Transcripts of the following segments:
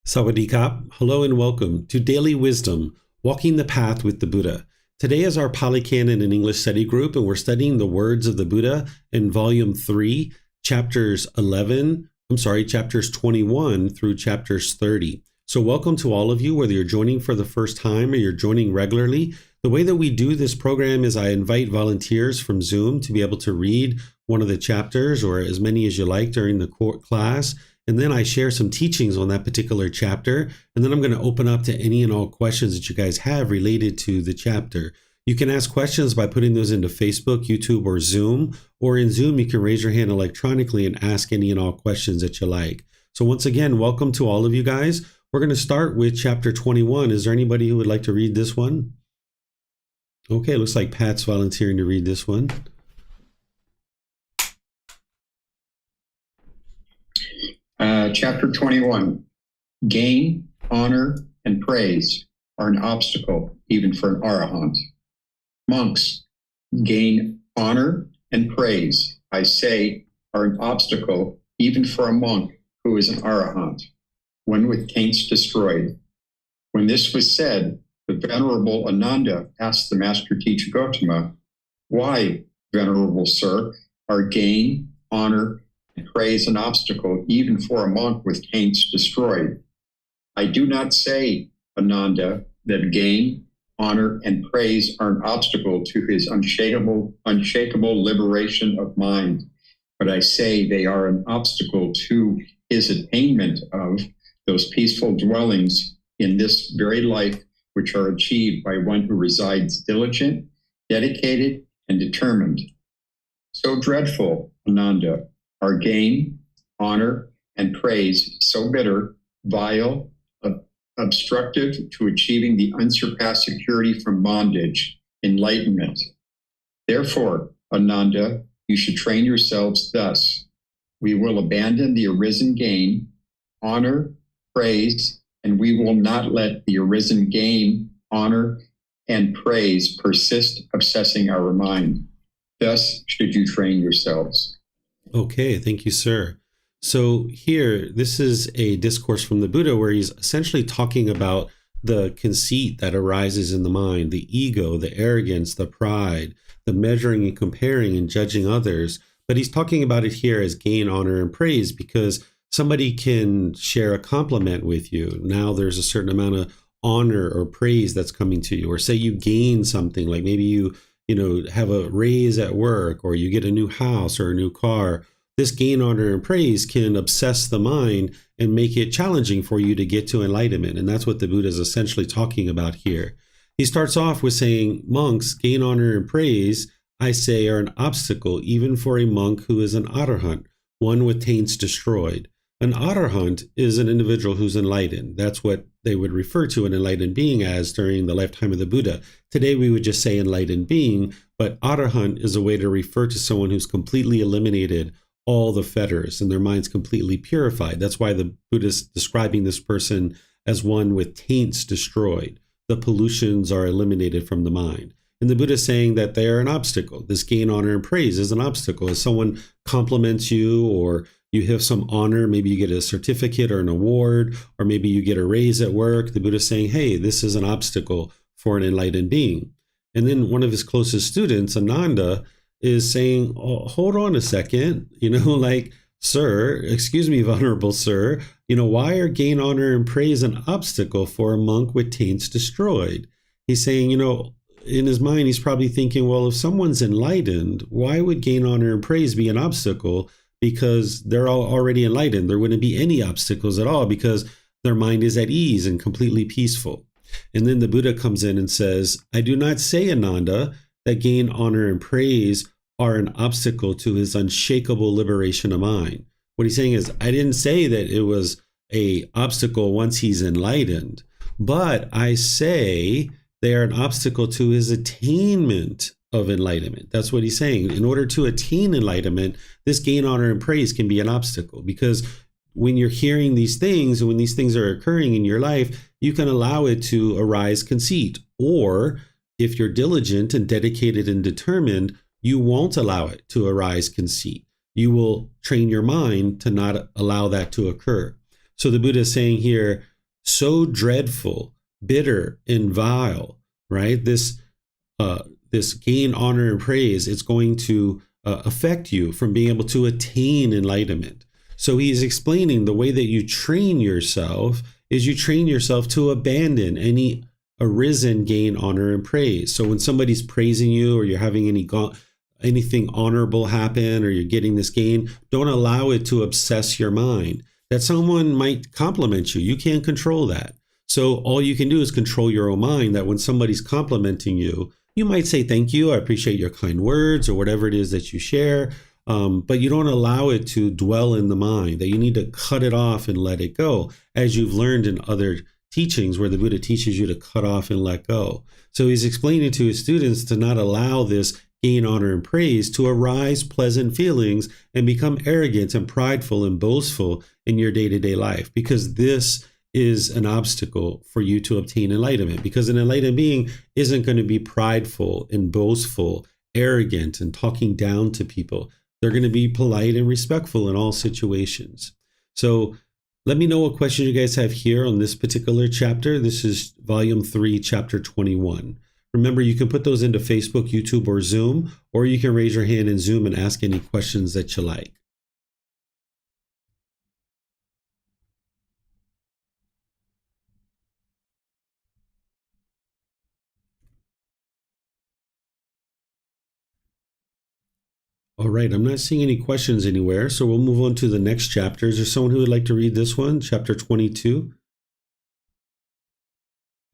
Sawadee-kap. Hello and welcome to Daily Wisdom, Walking the Path with the Buddha. Today is our Pali Canon and English study group, and we're studying the words of the Buddha in Volume 3, chapters 21 through chapters 30. So welcome to all of you, whether you're joining for the first time or you're joining regularly. The way that we do this program is I invite volunteers from Zoom to be able to read one of the chapters or as many as you like during the class. And then I share some teachings on that particular chapter. And then I'm going to open up to any and all questions that you guys have related to the chapter. You can ask questions by putting those into Facebook, YouTube, or Zoom. Or in Zoom, you can raise your hand electronically and ask any and all questions that you like. So once again, welcome to all of you guys. We're going to start with chapter 21. Is there anybody who would like to read this one? Okay, looks like Pat's volunteering to read this one. Chapter 21, gain, honor, and praise are an obstacle even for an arahant. Monks, gain, honor, and praise, I say, are an obstacle even for a monk who is an arahant, one with taints destroyed. When this was said, the Venerable Ananda asked the Master Teacher Gotama, "Why, Venerable Sir, are gain, honor, praise an obstacle even for a monk with taints destroyed? I do not say, Ananda, that gain, honor, and praise are an obstacle to his unshakable liberation of mind, but I say they are an obstacle to his attainment of those peaceful dwellings in this very life which are achieved by one who resides diligent, dedicated, and determined. So dreadful, Ananda, are gain, honor, and praise so bitter, vile, obstructive to achieving the unsurpassed security from bondage, enlightenment. Therefore, Ananda, you should train yourselves thus. We will abandon the arisen gain, honor, praise, and we will not let the arisen gain, honor, and praise persist obsessing our mind. Thus should you train yourselves. Okay, thank you, sir. So here, this is a discourse from the Buddha where he's essentially talking about the conceit that arises in the mind, the ego, the arrogance, the pride, the measuring and comparing and judging others. But he's talking about it here as gain, honor, and praise because somebody can share a compliment with you. Now there's a certain amount of honor or praise that's coming to you. Or say you gain something, like maybe you have a raise at work or you get a new house or a new car. This gain, honor, and praise can obsess the mind and make it challenging for you to get to enlightenment. And that's what the Buddha is essentially talking about here. He starts off with saying, monks, gain, honor, and praise, I say, are an obstacle even for a monk who is an arahant, one with taints destroyed. An arahant is an individual who's enlightened. That's what they would refer to an enlightened being as during the lifetime of the Buddha. Today we would just say enlightened being, but arahant is a way to refer to someone who's completely eliminated all the fetters and their mind's completely purified. That's why the Buddha is describing this person as one with taints destroyed. The pollutions are eliminated from the mind. And the Buddha is saying that they are an obstacle. This gain, honor, and praise is an obstacle. As someone compliments you or you have some honor, maybe you get a certificate or an award, or maybe you get a raise at work. The Buddha is saying, hey, this is an obstacle for an enlightened being. And then one of his closest students, Ananda, is saying, oh, hold on a second, sir, excuse me, venerable sir, why are gain, honor, and praise an obstacle for a monk with taints destroyed? He's saying, in his mind, he's probably thinking, well, if someone's enlightened, why would gain, honor, and praise be an obstacle? Because they're all already enlightened. There wouldn't be any obstacles at all because their mind is at ease and completely peaceful. And then the Buddha comes in and says, I do not say, Ananda, that gain, honor, and praise are an obstacle to his unshakable liberation of mind. What he's saying is, I didn't say that it was an obstacle once he's enlightened, but I say they are an obstacle to his attainment of enlightenment. That's what he's saying. In order to attain enlightenment, this gain, honor, and praise can be an obstacle because when you're hearing these things and when these things are occurring in your life, you can allow it to arise conceit. Or if you're diligent and dedicated and determined, you won't allow it to arise conceit. You will train your mind to not allow that to occur. So the Buddha is saying here, so dreadful, bitter, and vile, right? This gain, honor, and praise, it's going to affect you from being able to attain enlightenment. So he's explaining the way that you train yourself is you train yourself to abandon any arisen gain, honor, and praise. So when somebody's praising you or you're having anything honorable happen or you're getting this gain, don't allow it to obsess your mind. That someone might compliment you. You can't control that. So all you can do is control your own mind, that when somebody's complimenting you, you might say, thank you, I appreciate your kind words, or whatever it is that you share. But you don't allow it to dwell in the mind, that you need to cut it off and let it go, as you've learned in other teachings where the Buddha teaches you to cut off and let go. So he's explaining to his students to not allow this gain, honor, and praise to arise pleasant feelings and become arrogant and prideful and boastful in your day-to-day life, because this is an obstacle for you to obtain enlightenment. Because an enlightened being isn't going to be prideful and boastful, arrogant, and talking down to people. They're going to be polite and respectful in all situations. So let me know what questions you guys have here on this particular chapter. This is volume 3, chapter 21. Remember, you can put those into Facebook, YouTube, or Zoom, or you can raise your hand in Zoom and ask any questions that you like. All right, I'm not seeing any questions anywhere, so we'll move on to the next chapter. Is there someone who would like to read this one, chapter 22?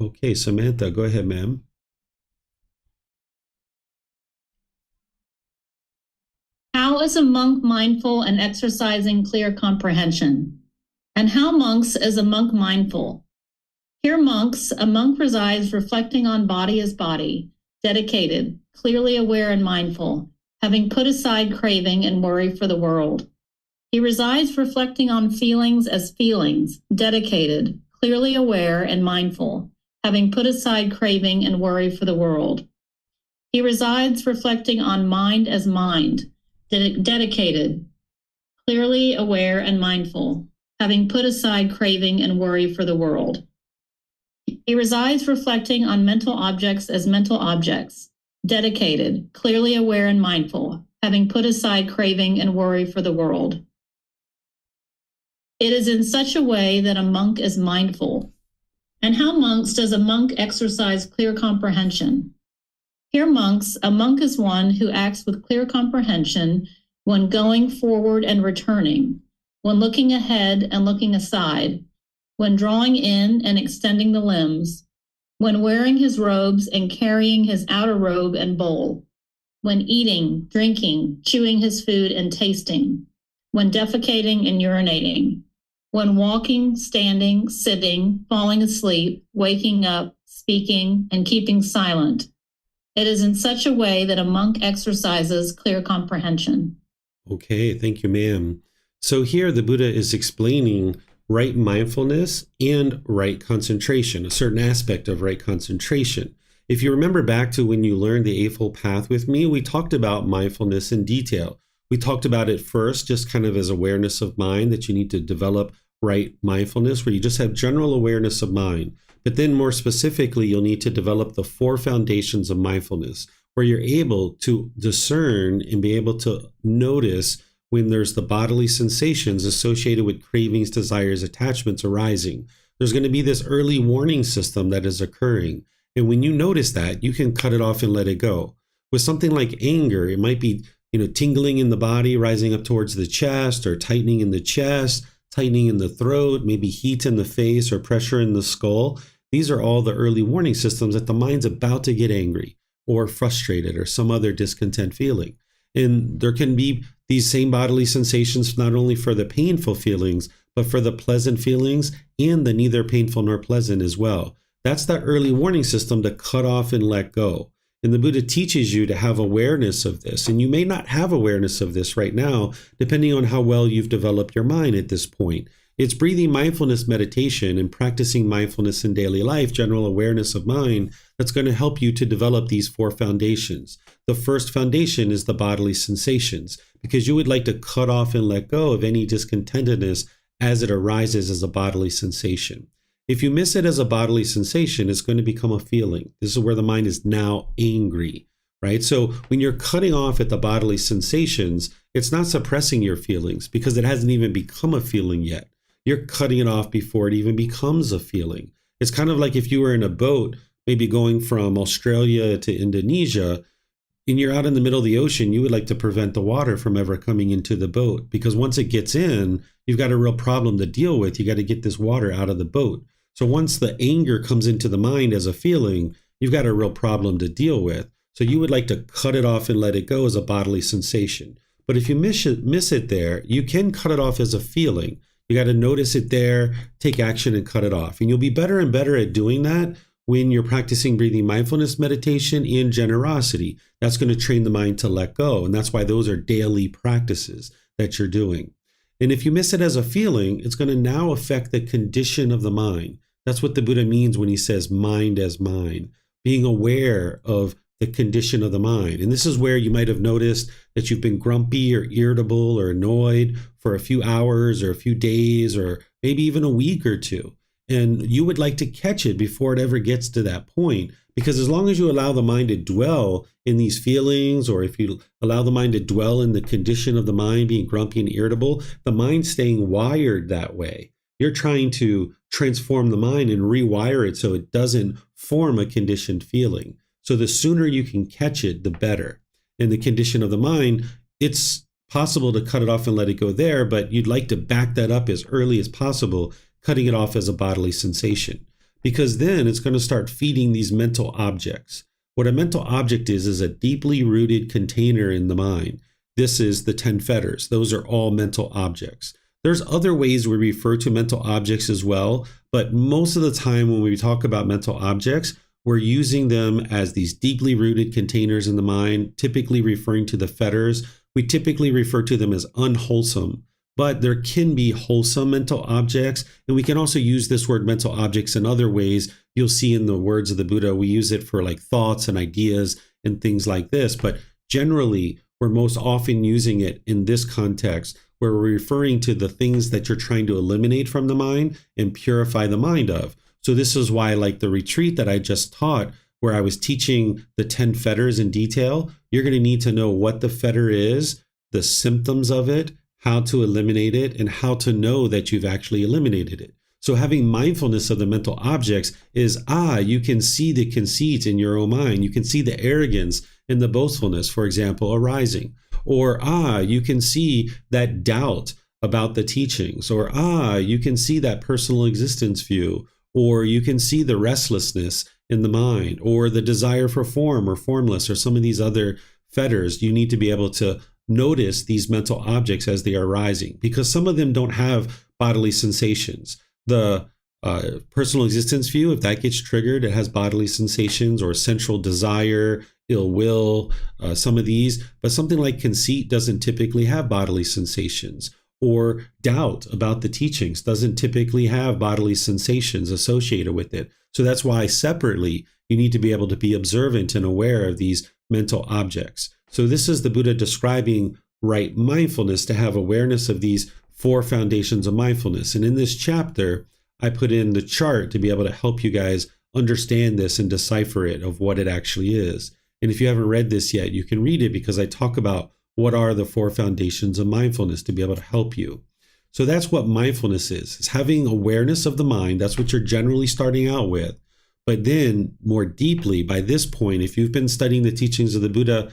Okay, Samantha, go ahead, ma'am. How is a monk mindful and exercising clear comprehension? And how, monks, is a monk mindful? Here, monks, a monk resides reflecting on body as body, dedicated, clearly aware and mindful, having put aside craving and worry for the world. He resides reflecting on feelings as feelings, dedicated, clearly aware and mindful, having put aside craving and worry for the world. He resides reflecting on mind as mind, dedicated, clearly aware and mindful, having put aside craving and worry for the world. He resides reflecting on mental objects as mental objects, dedicated, clearly aware and mindful, having put aside craving and worry for the world. It is in such a way that a monk is mindful. And how, monks, does a monk exercise clear comprehension? Here, monks, a monk is one who acts with clear comprehension when going forward and returning, when looking ahead and looking aside, when drawing in and extending the limbs, when wearing his robes and carrying his outer robe and bowl, when eating, drinking, chewing his food and tasting, when defecating and urinating, when walking, standing, sitting, falling asleep, waking up, speaking, and keeping silent. It is in such a way that a monk exercises clear comprehension. Okay, thank you, ma'am. So here the Buddha is explaining right mindfulness and right concentration, a certain aspect of right concentration. If you remember back to when you learned the Eightfold Path with me, we talked about mindfulness in detail. We talked about it first, just kind of as awareness of mind, that you need to develop right mindfulness, where you just have general awareness of mind. But then more specifically, you'll need to develop the 4 foundations of mindfulness, where you're able to discern and be able to notice when there's the bodily sensations associated with cravings, desires, attachments arising. There's going to be this early warning system that is occurring. And when you notice that, you can cut it off and let it go. With something like anger, it might be, tingling in the body, rising up towards the chest, or tightening in the chest, tightening in the throat, maybe heat in the face or pressure in the skull. These are all the early warning systems that the mind's about to get angry or frustrated or some other discontent feeling. And there can be these same bodily sensations not only for the painful feelings, but for the pleasant feelings and the neither painful nor pleasant as well. That's that early warning system to cut off and let go. And the Buddha teaches you to have awareness of this. And you may not have awareness of this right now, depending on how well you've developed your mind at this point. It's breathing mindfulness meditation and practicing mindfulness in daily life, general awareness of mind, that's going to help you to develop these 4 foundations. The first foundation is the bodily sensations, because you would like to cut off and let go of any discontentedness as it arises as a bodily sensation. If you miss it as a bodily sensation, it's going to become a feeling. This is where the mind is now angry, right? So when you're cutting off at the bodily sensations, it's not suppressing your feelings because it hasn't even become a feeling yet. You're cutting it off before it even becomes a feeling. It's kind of like if you were in a boat, maybe going from Australia to Indonesia, and you're out in the middle of the ocean, you would like to prevent the water from ever coming into the boat, because once it gets in, you've got a real problem to deal with. You got to get this water out of the boat. So once the anger comes into the mind as a feeling, you've got a real problem to deal with. So you would like to cut it off and let it go as a bodily sensation. But if you miss it there, you can cut it off as a feeling. You got to notice it there, take action and cut it off. And you'll be better and better at doing that when you're practicing breathing mindfulness meditation and generosity. That's going to train the mind to let go. And that's why those are daily practices that you're doing. And if you miss it as a feeling, it's going to now affect the condition of the mind. That's what the Buddha means when he says mind as mind, being aware of the condition of the mind. And this is where you might have noticed that you've been grumpy or irritable or annoyed for a few hours or a few days or maybe even a week or two. And you would like to catch it before it ever gets to that point. Because as long as you allow the mind to dwell in these feelings, or if you allow the mind to dwell in the condition of the mind being grumpy and irritable, the mind's staying wired that way. You're trying to transform the mind and rewire it so it doesn't form a conditioned feeling. So the sooner you can catch it, the better. In the condition of the mind, it's possible to cut it off and let it go there, but you'd like to back that up as early as possible, cutting it off as a bodily sensation, because then it's going to start feeding these mental objects. What a mental object is a deeply rooted container in the mind. This is the 10 fetters. Those are all mental objects. There's other ways we refer to mental objects as well, but most of the time when we talk about mental objects, we're using them as these deeply rooted containers in the mind, typically referring to the fetters. We typically refer to them as unwholesome. But there can be wholesome mental objects, and we can also use this word mental objects in other ways. You'll see in the words of the Buddha, we use it for like thoughts and ideas and things like this. But generally, we're most often using it in this context where we're referring to the things that you're trying to eliminate from the mind and purify the mind of. So this is why, like the retreat that I just taught, where I was teaching the 10 fetters in detail, you're going to need to know what the fetter is, the symptoms of it, how to eliminate it, and how to know that you've actually eliminated it. So having mindfulness of the mental objects is, you can see the conceit in your own mind. You can see the arrogance and the boastfulness, for example, arising. Or, you can see that doubt about the teachings. Or, you can see that personal existence view. Or you can see the restlessness in the mind, or the desire for form or formless, or some of these other fetters. You need to be able to notice these mental objects as they are arising, because some of them don't have bodily sensations. The personal existence view, if that gets triggered, it has bodily sensations, or central desire, ill will, some of these. But something like conceit doesn't typically have bodily sensations, or doubt about the teachings doesn't typically have bodily sensations associated with it. So that's why separately you need to be able to be observant and aware of these mental objects. So this is the Buddha describing right mindfulness, to have awareness of these 4 foundations of mindfulness. And in this chapter, I put in the chart to be able to help you guys understand this and decipher it of what it actually is. And if you haven't read this yet, you can read it, because I talk about what are the 4 foundations of mindfulness to be able to help you. So that's what mindfulness is. It's having awareness of the mind. That's what you're generally starting out with. But then more deeply, by this point, if you've been studying the teachings of the Buddha,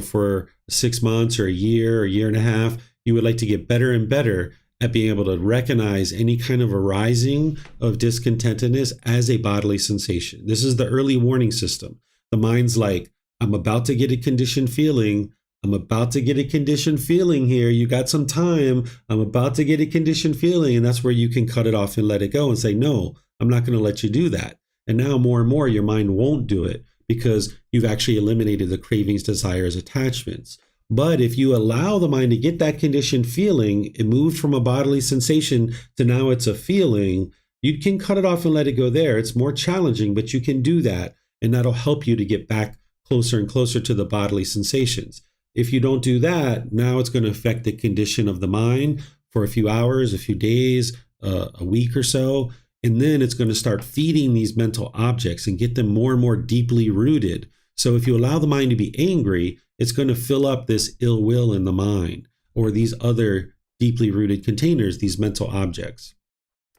for 6 months or a year and a half, you would like to get better and better at being able to recognize any kind of arising of discontentedness as a bodily sensation. This is the early warning system. The mind's like, I'm about to get a conditioned feeling. I'm about to get a conditioned feeling here. You got some time. I'm about to get a conditioned feeling. And that's where you can cut it off and let it go and say, no, I'm not going to let you do that. And now more and more, your mind won't do it, because you've actually eliminated the cravings, desires, attachments. But if you allow the mind to get that conditioned feeling, it moved from a bodily sensation to now it's a feeling, you can cut it off and let it go there. It's more challenging, but you can do that. And that'll help you to get back closer and closer to the bodily sensations. If you don't do that, now it's going to affect the condition of the mind for a few hours, a few days, a week or so. And then it's going to start feeding these mental objects and get them more and more deeply rooted. So if you allow the mind to be angry, it's going to fill up this ill will in the mind, or these other deeply rooted containers, these mental objects.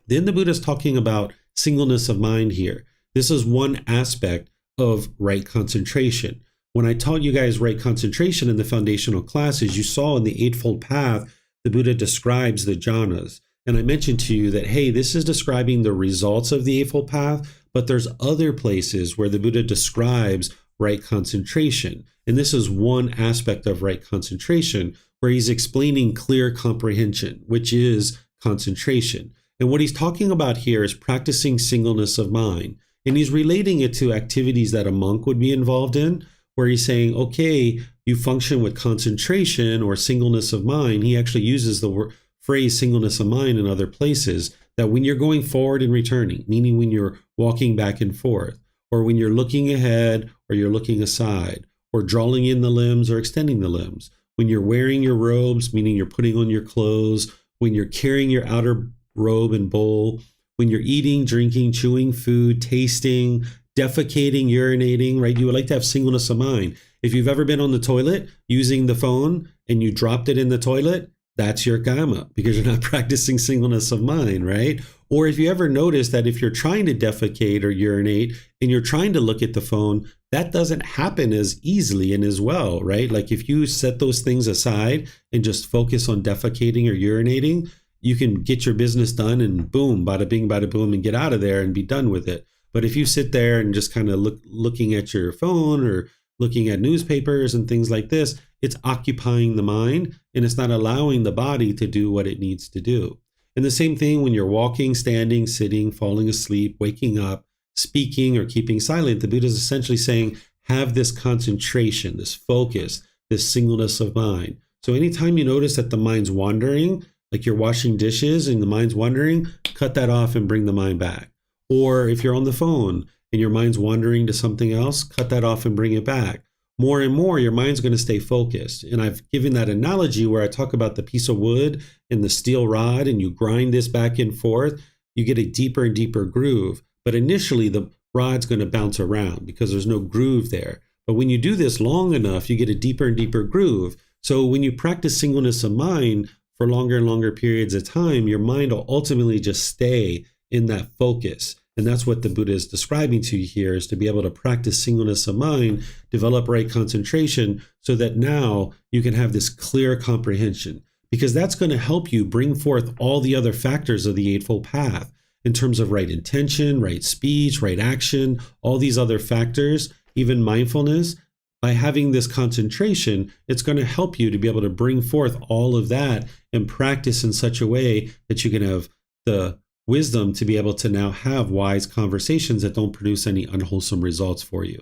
Then the Buddha is talking about singleness of mind here. This is one aspect of right concentration. When I taught you guys right concentration in the foundational classes, you saw in the Eightfold Path, the Buddha describes the jhanas. And I mentioned to you that, hey, this is describing the results of the Eightfold Path, but there's other places where the Buddha describes right concentration. And this is one aspect of right concentration, where he's explaining clear comprehension, which is concentration. And what he's talking about here is practicing singleness of mind. And he's relating it to activities that a monk would be involved in, where he's saying, okay, you function with concentration or singleness of mind. He actually uses the phrase singleness of mind in other places, that when you're going forward and returning, meaning when you're walking back and forth, or when you're looking ahead or you're looking aside, or drawing in the limbs or extending the limbs, when you're wearing your robes, meaning you're putting on your clothes, when you're carrying your outer robe and bowl, when you're eating, drinking, chewing food, tasting, defecating, urinating, right? You would like to have singleness of mind. If you've ever been on the toilet using the phone and you dropped it in the toilet, that's your karma, because you're not practicing singleness of mind, right? Or if you ever notice that if you're trying to defecate or urinate and you're trying to look at the phone, that doesn't happen as easily and as well, right? Like if you set those things aside and just focus on defecating or urinating, you can get your business done and boom, bada bing, bada boom, and get out of there and be done with it. But if you sit there and just kind of looking at your phone or looking at newspapers and things like this, it's occupying the mind and it's not allowing the body to do what it needs to do. And the same thing when you're walking, standing, sitting, falling asleep, waking up, speaking, or keeping silent. The Buddha is essentially saying, have this concentration, this focus, this singleness of mind. So anytime you notice that the mind's wandering, like you're washing dishes and the mind's wandering, cut that off and bring the mind back. Or if you're on the phone and your mind's wandering to something else, cut that off and bring it back. More and more, your mind's going to stay focused. And I've given that analogy where I talk about the piece of wood and the steel rod, and you grind this back and forth, you get a deeper and deeper groove. But initially, the rod's going to bounce around because there's no groove there. But when you do this long enough, you get a deeper and deeper groove. So when you practice singleness of mind for longer and longer periods of time, your mind will ultimately just stay in that focus. And that's what the Buddha is describing to you here, is to be able to practice singleness of mind, develop right concentration, so that now you can have this clear comprehension, because that's going to help you bring forth all the other factors of the Eightfold Path in terms of right intention, right speech, right action, all these other factors, even mindfulness. By having this concentration, it's going to help you to be able to bring forth all of that and practice in such a way that you can have the wisdom to be able to now have wise conversations that don't produce any unwholesome results for you.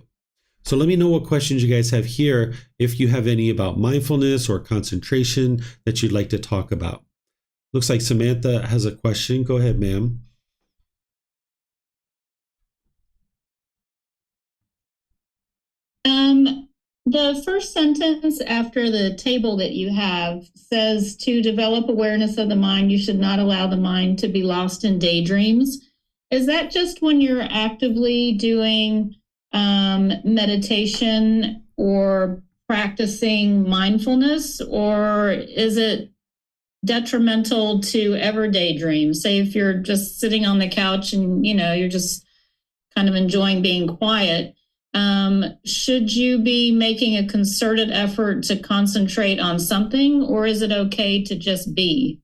So let me know what questions you guys have here, if you have any about mindfulness or concentration that you'd like to talk about. Looks like Samantha has a question. Go ahead, ma'am. The first sentence after the table that you have says, to develop awareness of the mind, you should not allow the mind to be lost in daydreams. Is that just when you're actively doing meditation or practicing mindfulness, or is it detrimental to ever daydream? Say if you're just sitting on the couch and you're just kind of enjoying being quiet, should you be making a concerted effort to concentrate on something, or is it okay to just be?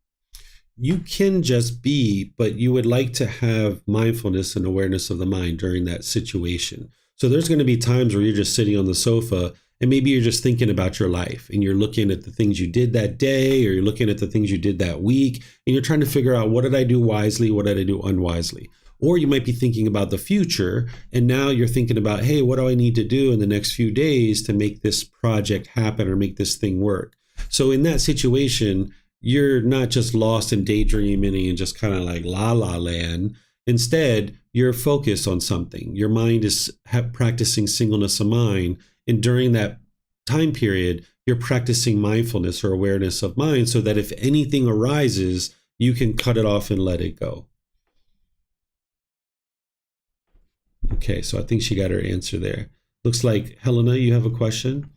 You can just be, but you would like to have mindfulness and awareness of the mind during that situation. So there's going to be times where you're just sitting on the sofa and maybe you're just thinking about your life and you're looking at the things you did that day, or you're looking at the things you did that week, and you're trying to figure out, what did I do wisely? What did I do unwisely? Or you might be thinking about the future, and now you're thinking about, hey, what do I need to do in the next few days to make this project happen or make this thing work? So in that situation, you're not just lost in daydreaming and just kind of like la la land. Instead, you're focused on something. Your mind is practicing singleness of mind. And during that time period, you're practicing mindfulness or awareness of mind, so that if anything arises, you can cut it off and let it go. Okay, so I think she got her answer there. Looks like, Helena, you have a question?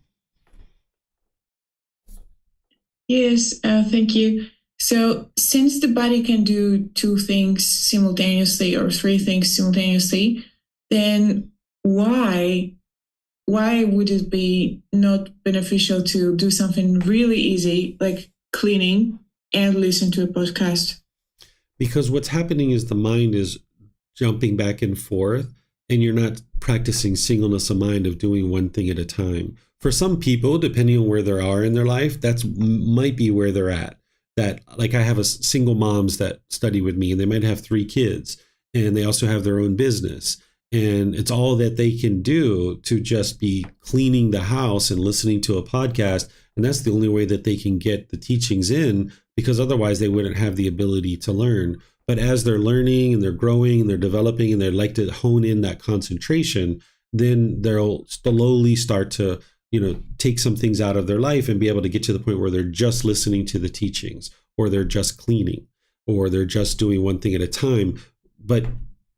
Yes, thank you. So, since the body can do two things simultaneously or three things simultaneously, then why would it be not beneficial to do something really easy like cleaning and listen to a podcast? Because what's happening is the mind is jumping back and forth, and you're not practicing singleness of mind of doing one thing at a time. For some people, depending on where they are in their life, that's might be where they're at. That, like, I have a single moms that study with me, and they might have 3 kids, and they also have their own business. And it's all that they can do to just be cleaning the house and listening to a podcast. And that's the only way that they can get the teachings in, because otherwise they wouldn't have the ability to learn. But as they're learning and they're growing and they're developing and they like to hone in that concentration, then they'll slowly start to, take some things out of their life and be able to get to the point where they're just listening to the teachings, or they're just cleaning, or they're just doing one thing at a time. But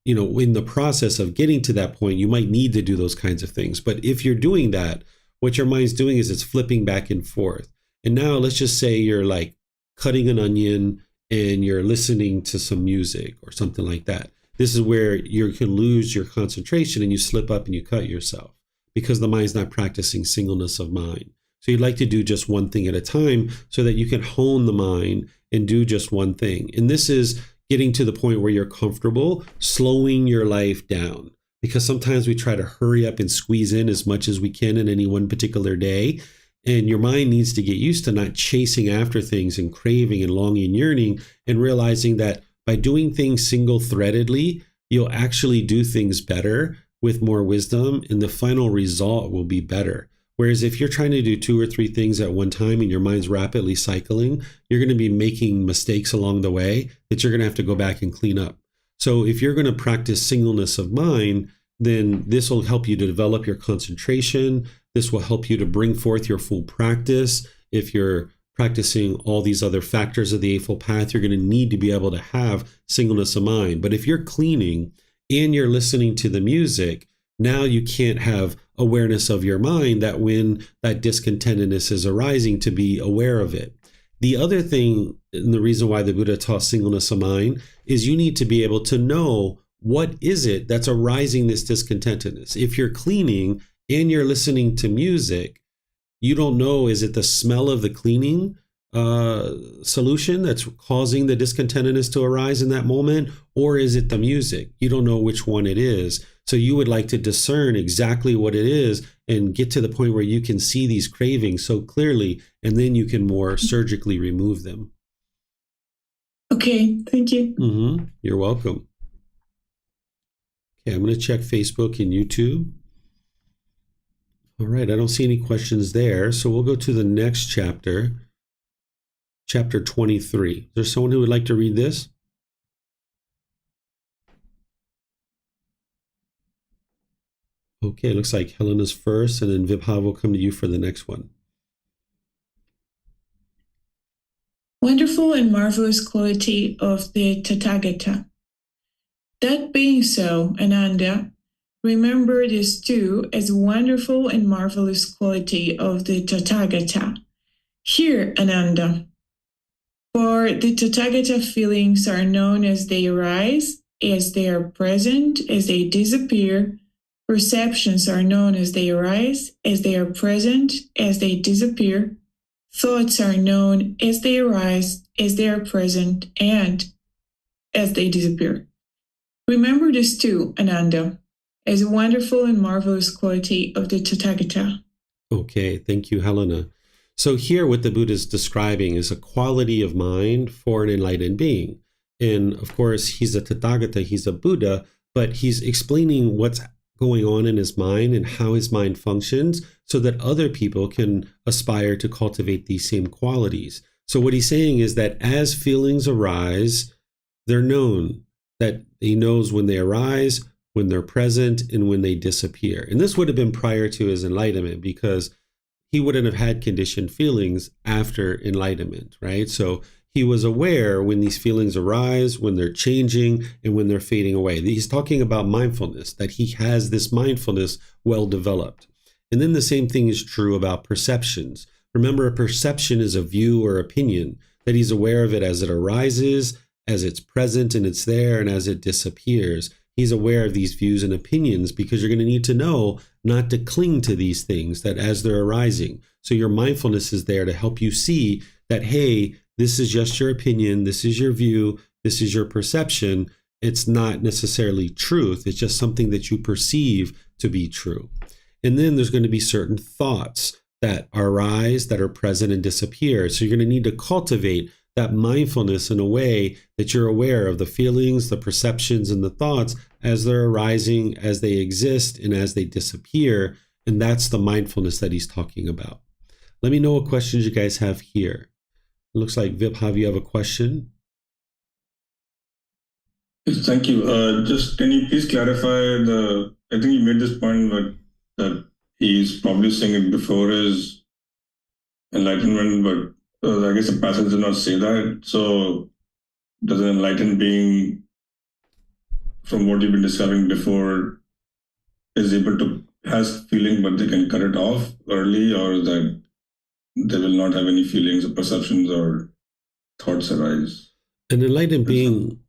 in the process of getting to that point, you might need to do those kinds of things. But if you're doing that, what your mind's doing is it's flipping back and forth. And now let's just say you're like cutting an onion and you're listening to some music or something like that. This is where you can lose your concentration and you slip up and you cut yourself, because the mind's not practicing singleness of mind. So you'd like to do just one thing at a time so that you can hone the mind and do just one thing. And this is getting to the point where you're comfortable slowing your life down, because sometimes we try to hurry up and squeeze in as much as we can in any one particular day. And your mind needs to get used to not chasing after things and craving and longing and yearning, and realizing that by doing things single-threadedly, you'll actually do things better with more wisdom, and the final result will be better. Whereas if you're trying to do 2 or 3 things at one time and your mind's rapidly cycling, you're going to be making mistakes along the way that you're going to have to go back and clean up. So if you're going to practice singleness of mind, then this will help you to develop your concentration. This will help you to bring forth your full practice. If you're practicing all these other factors of the Eightfold Path, you're going to need to be able to have singleness of mind. But if you're cleaning and you're listening to the music, now you can't have awareness of your mind, that when that discontentedness is arising, to be aware of it. The other thing, and the reason why the Buddha taught singleness of mind, is you need to be able to know what is it that's arising this discontentedness. If you're cleaning and you're listening to music, you don't know, is it the smell of the cleaning solution that's causing the discontentedness to arise in that moment, or is it the music? You don't know which one it is. So you would like to discern exactly what it is and get to the point where you can see these cravings so clearly, and then you can more surgically remove them. Okay, thank you. You're welcome. Okay, I'm going to check Facebook and YouTube. All right, I don't see any questions there. So we'll go to the next chapter, chapter 23. Is there someone who would like to read this? Okay, looks like Helena's first, and then Vibha will come to you for the next one. Wonderful and marvelous quality of the Tathagata. That being so, Ananda, remember this too as wonderful and marvelous quality of the Tathagata. Hear, Ananda. For the Tathagata feelings are known as they arise, as they are present, as they disappear. Perceptions are known as they arise, as they are present, as they disappear. Thoughts are known as they arise, as they are present, and as they disappear. Remember this too, Ananda, as a wonderful and marvelous quality of the Tathagata. Okay, thank you, Helena. So here what the Buddha is describing is a quality of mind for an enlightened being. And of course, he's a Tathagata, he's a Buddha, but he's explaining what's going on in his mind and how his mind functions so that other people can aspire to cultivate these same qualities. So what he's saying is that as feelings arise, they're known, that he knows when they arise, when they're present, and when they disappear. And this would have been prior to his enlightenment, because he wouldn't have had conditioned feelings after enlightenment, right? So he was aware when these feelings arise, when they're changing, and when they're fading away. He's talking about mindfulness, that he has this mindfulness well developed. And then the same thing is true about perceptions. Remember, a perception is a view or opinion, that he's aware of it as it arises, as it's present and it's there, and as it disappears. He's aware of these views and opinions because you're going to need to know not to cling to these things that as they're arising. So your mindfulness is there to help you see that, hey, this is just your opinion, this is your view, this is your perception. It's not necessarily truth. It's just something that you perceive to be true. And then there's going to be certain thoughts that arise, that are present and disappear. So you're going to need to cultivate that mindfulness in a way that you're aware of the feelings, the perceptions, and the thoughts as they're arising, as they exist, and as they disappear. And that's the mindfulness that he's talking about. Let me know what questions you guys have here. It looks like Vibhav, you have a question. Yes, thank you. Just can you please clarify I think you made this point that he's probably saying it before his enlightenment, but I guess the passage did not say that. So does an enlightened being, from what you've been describing before, is able to, has feeling, but they can cut it off early, or that they will not have any feelings or perceptions or thoughts arise? An enlightened being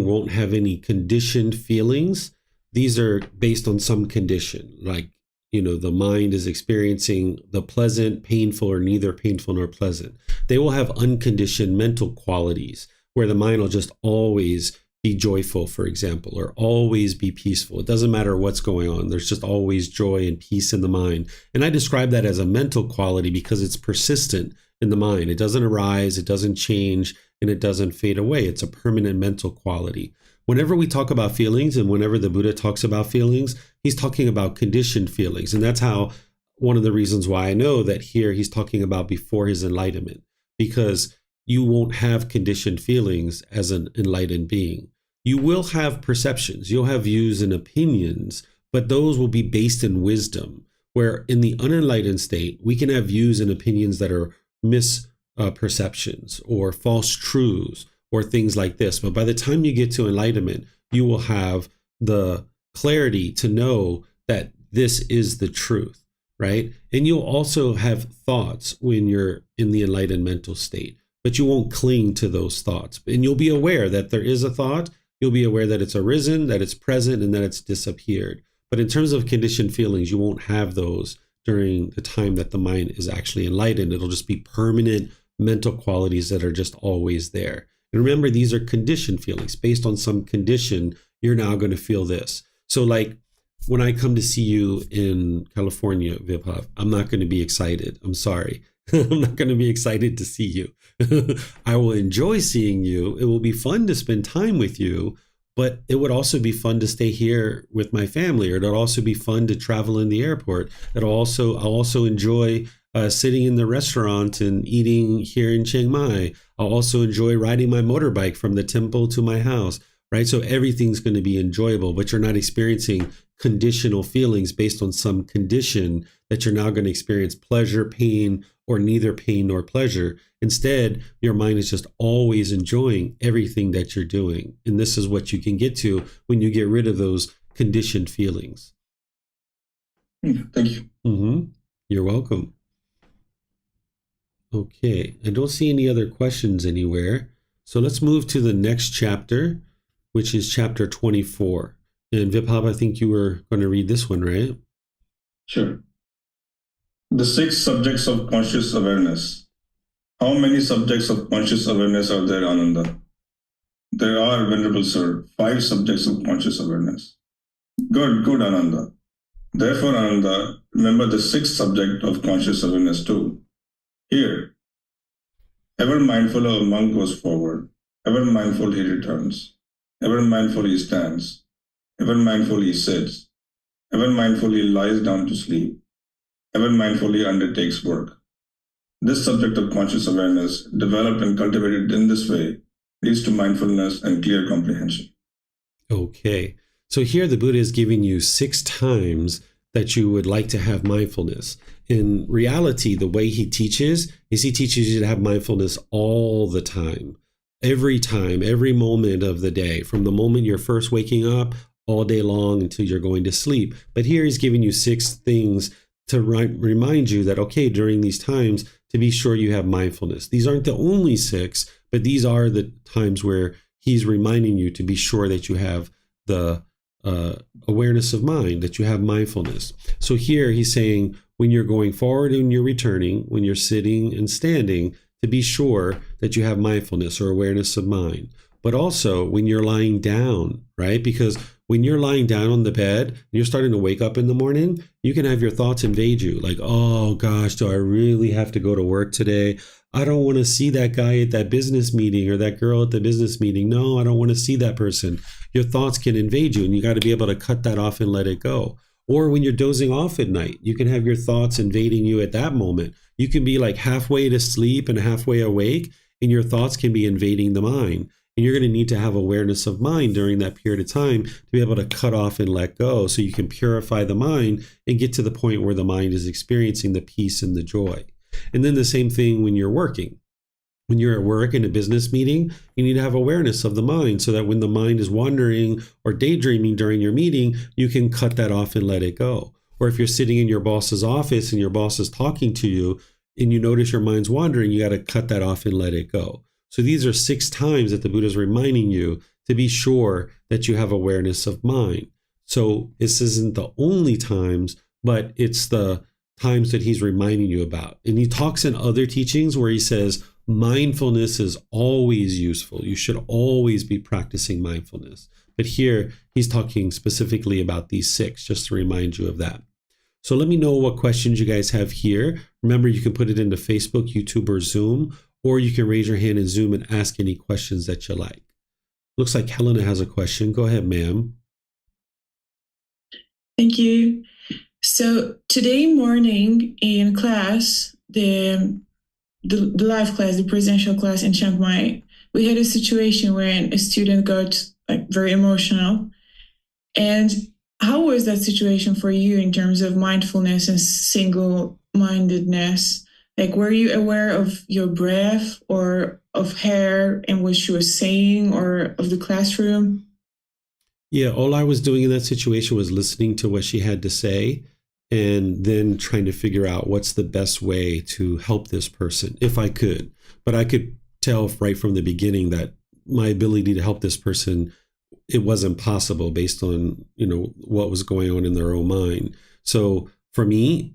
won't have any conditioned feelings. These are based on some condition, like, the mind is experiencing the pleasant, painful, or neither painful nor pleasant. They will have unconditioned mental qualities where the mind will just always be joyful, for example, or always be peaceful. It doesn't matter what's going on. There's just always joy and peace in the mind. And I describe that as a mental quality because it's persistent in the mind. It doesn't arise, it doesn't change, and it doesn't fade away. It's a permanent mental quality. Whenever we talk about feelings and whenever the Buddha talks about feelings, he's talking about conditioned feelings. And that's how one of the reasons why I know that here he's talking about before his enlightenment, because you won't have conditioned feelings as an enlightened being. You will have perceptions, you'll have views and opinions, but those will be based in wisdom, where in the unenlightened state, we can have views and opinions that are misperceptions or false truths, or things like this. But by the time you get to enlightenment, you will have the clarity to know that this is the truth, right? And you'll also have thoughts when you're in the enlightened mental state, but you won't cling to those thoughts. And you'll be aware that there is a thought, you'll be aware that it's arisen, that it's present, and that it's disappeared. But in terms of conditioned feelings, you won't have those during the time that the mind is actually enlightened. It'll just be permanent mental qualities that are just always there. And remember, these are conditioned feelings. Based on some condition, you're now going to feel this. So like when I come to see you in California, Vibhav, I'm not going to be excited. I'm sorry. I'm not going to be excited to see you. I will enjoy seeing you. It will be fun to spend time with you, but it would also be fun to stay here with my family, or it'll also be fun to travel in the airport. I'll also enjoy sitting in the restaurant and eating here in Chiang Mai. I'll also enjoy riding my motorbike from the temple to my house, right? So everything's going to be enjoyable, but you're not experiencing conditional feelings based on some condition that you're now going to experience pleasure, pain, or neither pain nor pleasure. Instead, your mind is just always enjoying everything that you're doing. And this is what you can get to when you get rid of those conditioned feelings. Thank you. You're welcome. Okay, I don't see any other questions anywhere. So let's move to the next chapter, which is chapter 24. And Vibhav, I think you were going to read this one, right? Sure. The 6 subjects of conscious awareness. How many subjects of conscious awareness are there, Ananda? There are, Venerable Sir, 5 subjects of conscious awareness. Good, Ananda. Therefore, Ananda, remember the 6th subject of conscious awareness too. Here, ever mindful a monk goes forward, ever mindful he returns, ever mindful he stands, ever mindful he sits, ever mindful he lies down to sleep, ever mindful he undertakes work. This subject of conscious awareness, developed and cultivated in this way, leads to mindfulness and clear comprehension. Okay, so here the Buddha is giving you 6 times that you would like to have mindfulness. In reality, the way he teaches is he teaches you to have mindfulness all the time, every moment of the day, from the moment you're first waking up all day long until you're going to sleep. But here he's giving you 6 things to remind you that, okay, during these times, to be sure you have mindfulness. These aren't the only 6, but these are the times where he's reminding you to be sure that you have the awareness of mind, that you have mindfulness. So here he's saying, when you're going forward and you're returning, when you're sitting and standing, to be sure that you have mindfulness or awareness of mind. But also when you're lying down, right? Because when you're lying down on the bed and you're starting to wake up in the morning, you can have your thoughts invade you. Like, oh gosh, do I really have to go to work today? I don't want to see that guy at that business meeting or that girl at the business meeting. No, I don't want to see that person. Your thoughts can invade you, and you got to be able to cut that off and let it go. Or when you're dozing off at night, you can have your thoughts invading you at that moment. You can be like halfway to sleep and halfway awake, and your thoughts can be invading the mind. And you're going to need to have awareness of mind during that period of time to be able to cut off and let go, so you can purify the mind and get to the point where the mind is experiencing the peace and the joy. And then the same thing when you're working. When you're at work in a business meeting, you need to have awareness of the mind, so that when the mind is wandering or daydreaming during your meeting, you can cut that off and let it go. Or if you're sitting in your boss's office and your boss is talking to you and you notice your mind's wandering, you got to cut that off and let it go. So these are 6 times that the Buddha is reminding you to be sure that you have awareness of mind. So this isn't the only times, but it's the times that he's reminding you about. And he talks in other teachings where he says mindfulness is always useful. You should always be practicing mindfulness. But here he's talking specifically about these 6, just to remind you of that. So let me know what questions you guys have here. Remember, you can put it into Facebook, YouTube, or Zoom, or you can raise your hand in Zoom and ask any questions that you like. Looks like Helena has a question. Go ahead, ma'am. Thank you. So today morning in class, the live class, the presential class in Chiang Mai, we had a situation where a student got very emotional. And how was that situation for you in terms of mindfulness and single-mindedness? Like, were you aware of your breath or of her and what she was saying, or of the classroom? Yeah, all I was doing in that situation was listening to what she had to say and then trying to figure out what's the best way to help this person, if I could. But I could tell right from the beginning that my ability to help this person, it wasn't possible based on, what was going on in their own mind. So for me,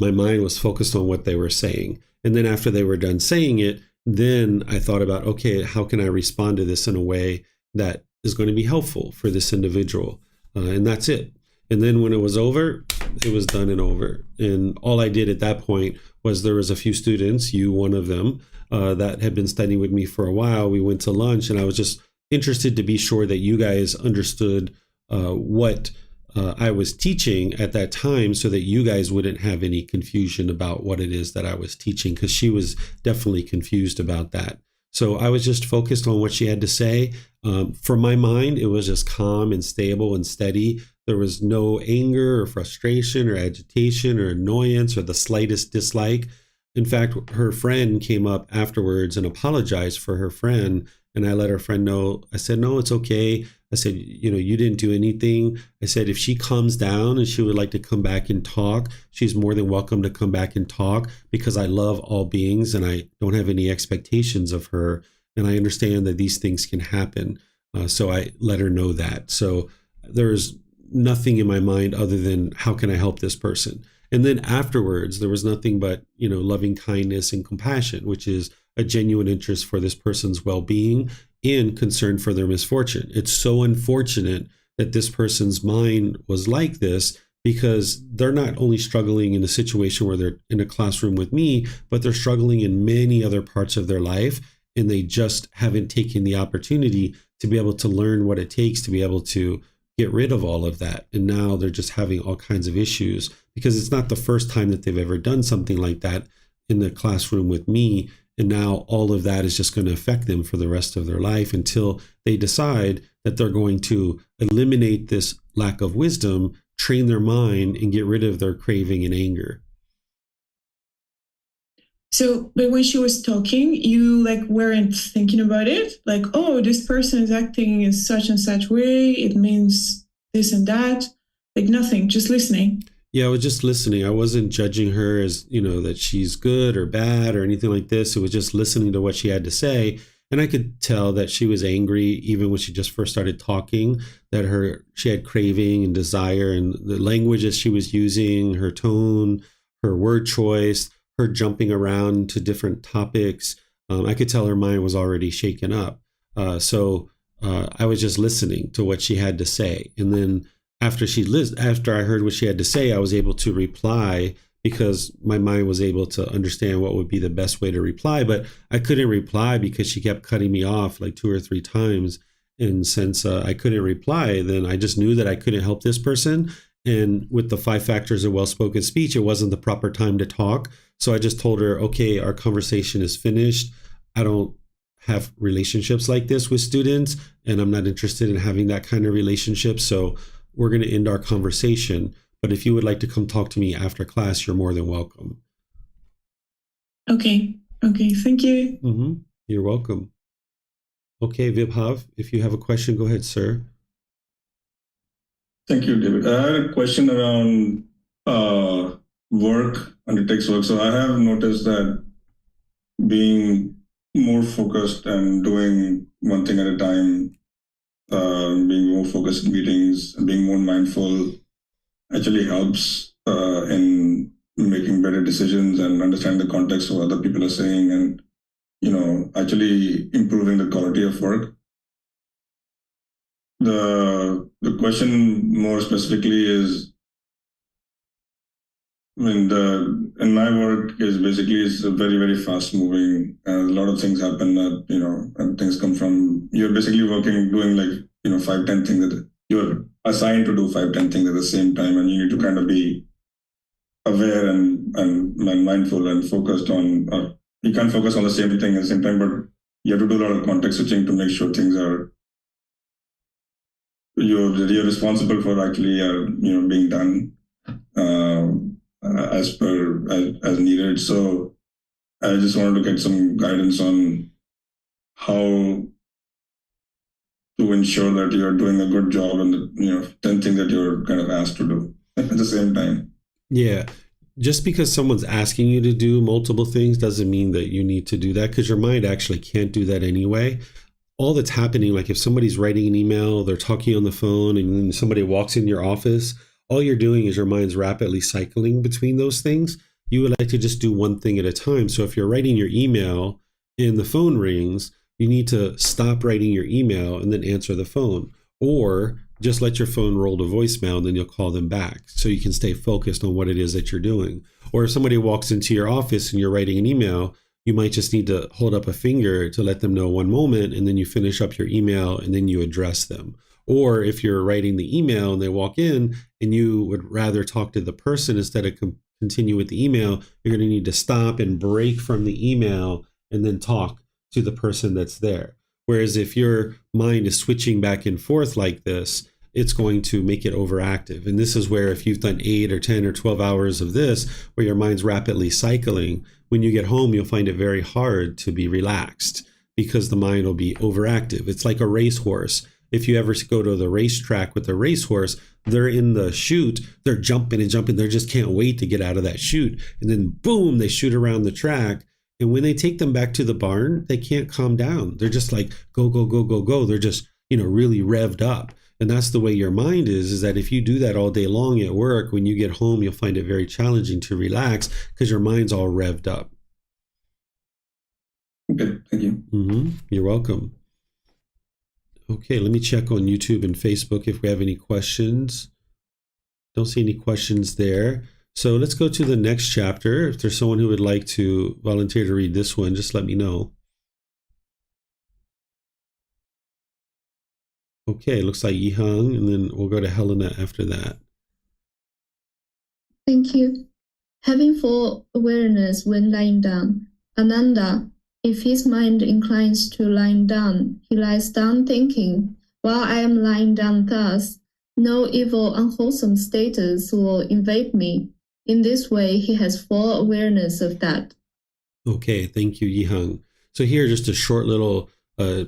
my mind was focused on what they were saying. And then after they were done saying it, then I thought about, okay, how can I respond to this in a way that is going to be helpful for this individual? And that's it. And then when it was over, it was done and over. And all I did at that point was, there was a few students, you one of them, that had been studying with me for a while. We went to lunch, and I was just interested to be sure that you guys understood what I was teaching at that time, so that you guys wouldn't have any confusion about what it is that I was teaching, because she was definitely confused about that. So I was just focused on what she had to say. For my mind, it was just calm and stable and steady. There was no anger or frustration or agitation or annoyance or the slightest dislike. In fact, her friend came up afterwards and apologized for her friend. And I let her friend know. I said, no, it's okay. I said, you didn't do anything. I said, if she calms down and she would like to come back and talk, she's more than welcome to come back and talk, because I love all beings and I don't have any expectations of her. And I understand that these things can happen. So I let her know that. So there's nothing in my mind other than, how can I help this person? And then afterwards, there was nothing but, loving kindness and compassion, which is a genuine interest for this person's well-being and concern for their misfortune. It's so unfortunate that this person's mind was like this, because they're not only struggling in a situation where they're in a classroom with me, but they're struggling in many other parts of their life, and they just haven't taken the opportunity to be able to learn what it takes to be able to get rid of all of that. And now they're just having all kinds of issues, because it's not the first time that they've ever done something like that in the classroom with me. And now all of that is just going to affect them for the rest of their life, until they decide that they're going to eliminate this lack of wisdom, train their mind and get rid of their craving and anger. So, but when she was talking, you like weren't thinking about it? Like, oh, this person is acting in such and such way. It means this and that. Like nothing, just listening. Yeah, I was just listening. I wasn't judging her as, that she's good or bad or anything like this. It was just listening to what she had to say. And I could tell that she was angry even when she just first started talking, that she had craving and desire, and the languages she was using, her tone, her word choice, her jumping around to different topics. I could tell her mind was already shaken up. So I was just listening to what she had to say. And then after I heard what she had to say, I was able to reply because my mind was able to understand what would be the best way to reply. But I couldn't reply because she kept cutting me off like 2 or 3 times. And since I couldn't reply, then I just knew that I couldn't help this person. And with the 5 factors of well-spoken speech, it wasn't the proper time to talk. So I just told her, okay, our conversation is finished. I don't have relationships like this with students, and I'm not interested in having that kind of relationship. So we're going to end our conversation. But if you would like to come talk to me after class, you're more than welcome. Okay. Thank you. Mm-hmm. You're welcome. Okay, Vibhav, if you have a question, go ahead, sir. Thank you, David. I had a question around work, undertakes work. So I have noticed that being more focused and doing one thing at a time, being more focused in meetings, being more mindful actually helps in making better decisions and understanding the context of what other people are saying, and actually improving the quality of work. The question more specifically is, in my work is basically it's very, very fast moving, and a lot of things happen that, and things come from, you're basically doing like, 5-10 things that you're assigned to do 5-10 things at the same time, and you need to kind of be aware and mindful and focused on, you can't focus on the same thing at the same time, but you have to do a lot of context switching to make sure things are, you're responsible for actually being done as needed. So I just wanted to get some guidance on how to ensure that you're doing a good job and the 10 things that you're kind of asked to do at the same time. Yeah. Just because someone's asking you to do multiple things doesn't mean that you need to do that, because your mind actually can't do that anyway. All that's happening, like if somebody's writing an email, they're talking on the phone, and then somebody walks in your office, all you're doing is your mind's rapidly cycling between those things. You would like to just do one thing at a time. So if you're writing your email and the phone rings, you need to stop writing your email and then answer the phone, or just let your phone roll to voicemail and then you'll call them back so you can stay focused on what it is that you're doing. Or if somebody walks into your office and you're writing an email, you might just need to hold up a finger to let them know one moment, and then you finish up your email and then you address them. Or if you're writing the email and they walk in and you would rather talk to the person instead of continue with the email, you're going to need to stop and break from the email and then talk to the person that's there. Whereas if your mind is switching back and forth like this, it's going to make it overactive. And this is where if you've done 8 or 10 or 12 hours of this, where your mind's rapidly cycling, when you get home, you'll find it very hard to be relaxed because the mind will be overactive. It's like a racehorse. If you ever go to the racetrack with a racehorse, they're in the chute, they're jumping and jumping. They just can't wait to get out of that chute. And then boom, they shoot around the track. And when they take them back to the barn, they can't calm down. They're just like, go, go, go, go, go. They're just, really revved up. And that's the way your mind is that if you do that all day long at work, when you get home, you'll find it very challenging to relax because your mind's all revved up. Okay, thank you. Mm-hmm. You're welcome. Okay, let me check on YouTube and Facebook if we have any questions. Don't see any questions there. So let's go to the next chapter. If there's someone who would like to volunteer to read this one, just let me know. Okay, looks like Yihang, and then we'll go to Helena after that. Thank you. Having full awareness when lying down. Ananda, if his mind inclines to lying down, he lies down thinking, while I am lying down thus, No evil, unwholesome status will invade me. In this way, he has full awareness of that. Okay, thank you, Yihang. So here, just a short little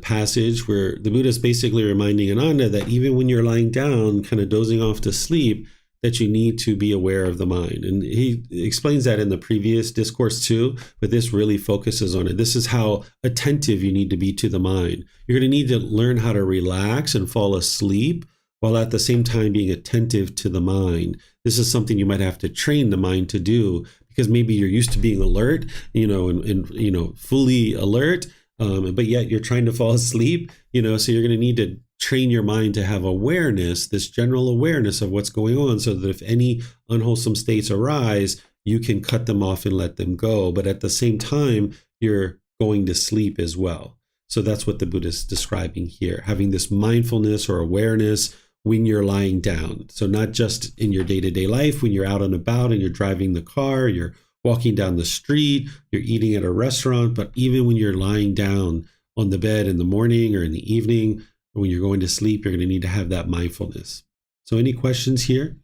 passage where the Buddha is basically reminding Ananda that even when you're lying down, kind of dozing off to sleep, that you need to be aware of the mind. And he explains that in the previous discourse too, but this really focuses on it. This is how attentive you need to be to the mind. You're going to need to learn how to relax and fall asleep while at the same time being attentive to the mind. This is something you might have to train the mind to do, because maybe you're used to being alert, and fully alert, but yet you're trying to fall asleep, so you're going to need to train your mind to have awareness, this general awareness of what's going on, so that if any unwholesome states arise, you can cut them off and let them go. But at the same time, you're going to sleep as well. So that's what the Buddha is describing here, having this mindfulness or awareness when you're lying down. So not just in your day-to-day life, when you're out and about and you're driving the car, you're walking down the street, you're eating at a restaurant, but even when you're lying down on the bed in the morning or in the evening, or when you're going to sleep, you're going to need to have that mindfulness. So any questions here?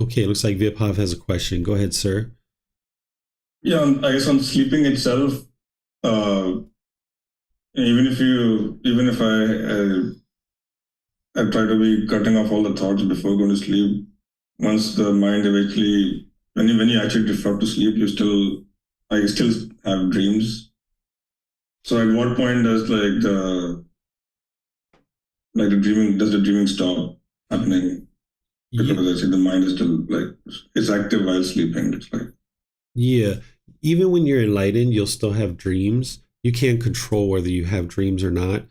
Okay, it looks like Vibhav has a question. Go ahead, sir. Yeah, I guess on sleeping itself, even if I try to be cutting off all the thoughts before going to sleep, once the mind eventually, when you actually drift to sleep, I still have dreams. So at what point does the dreaming stop happening? Because I see the mind is still it's active while sleeping. It's yeah, even when you're enlightened, you'll still have dreams. You can't control whether you have dreams or not.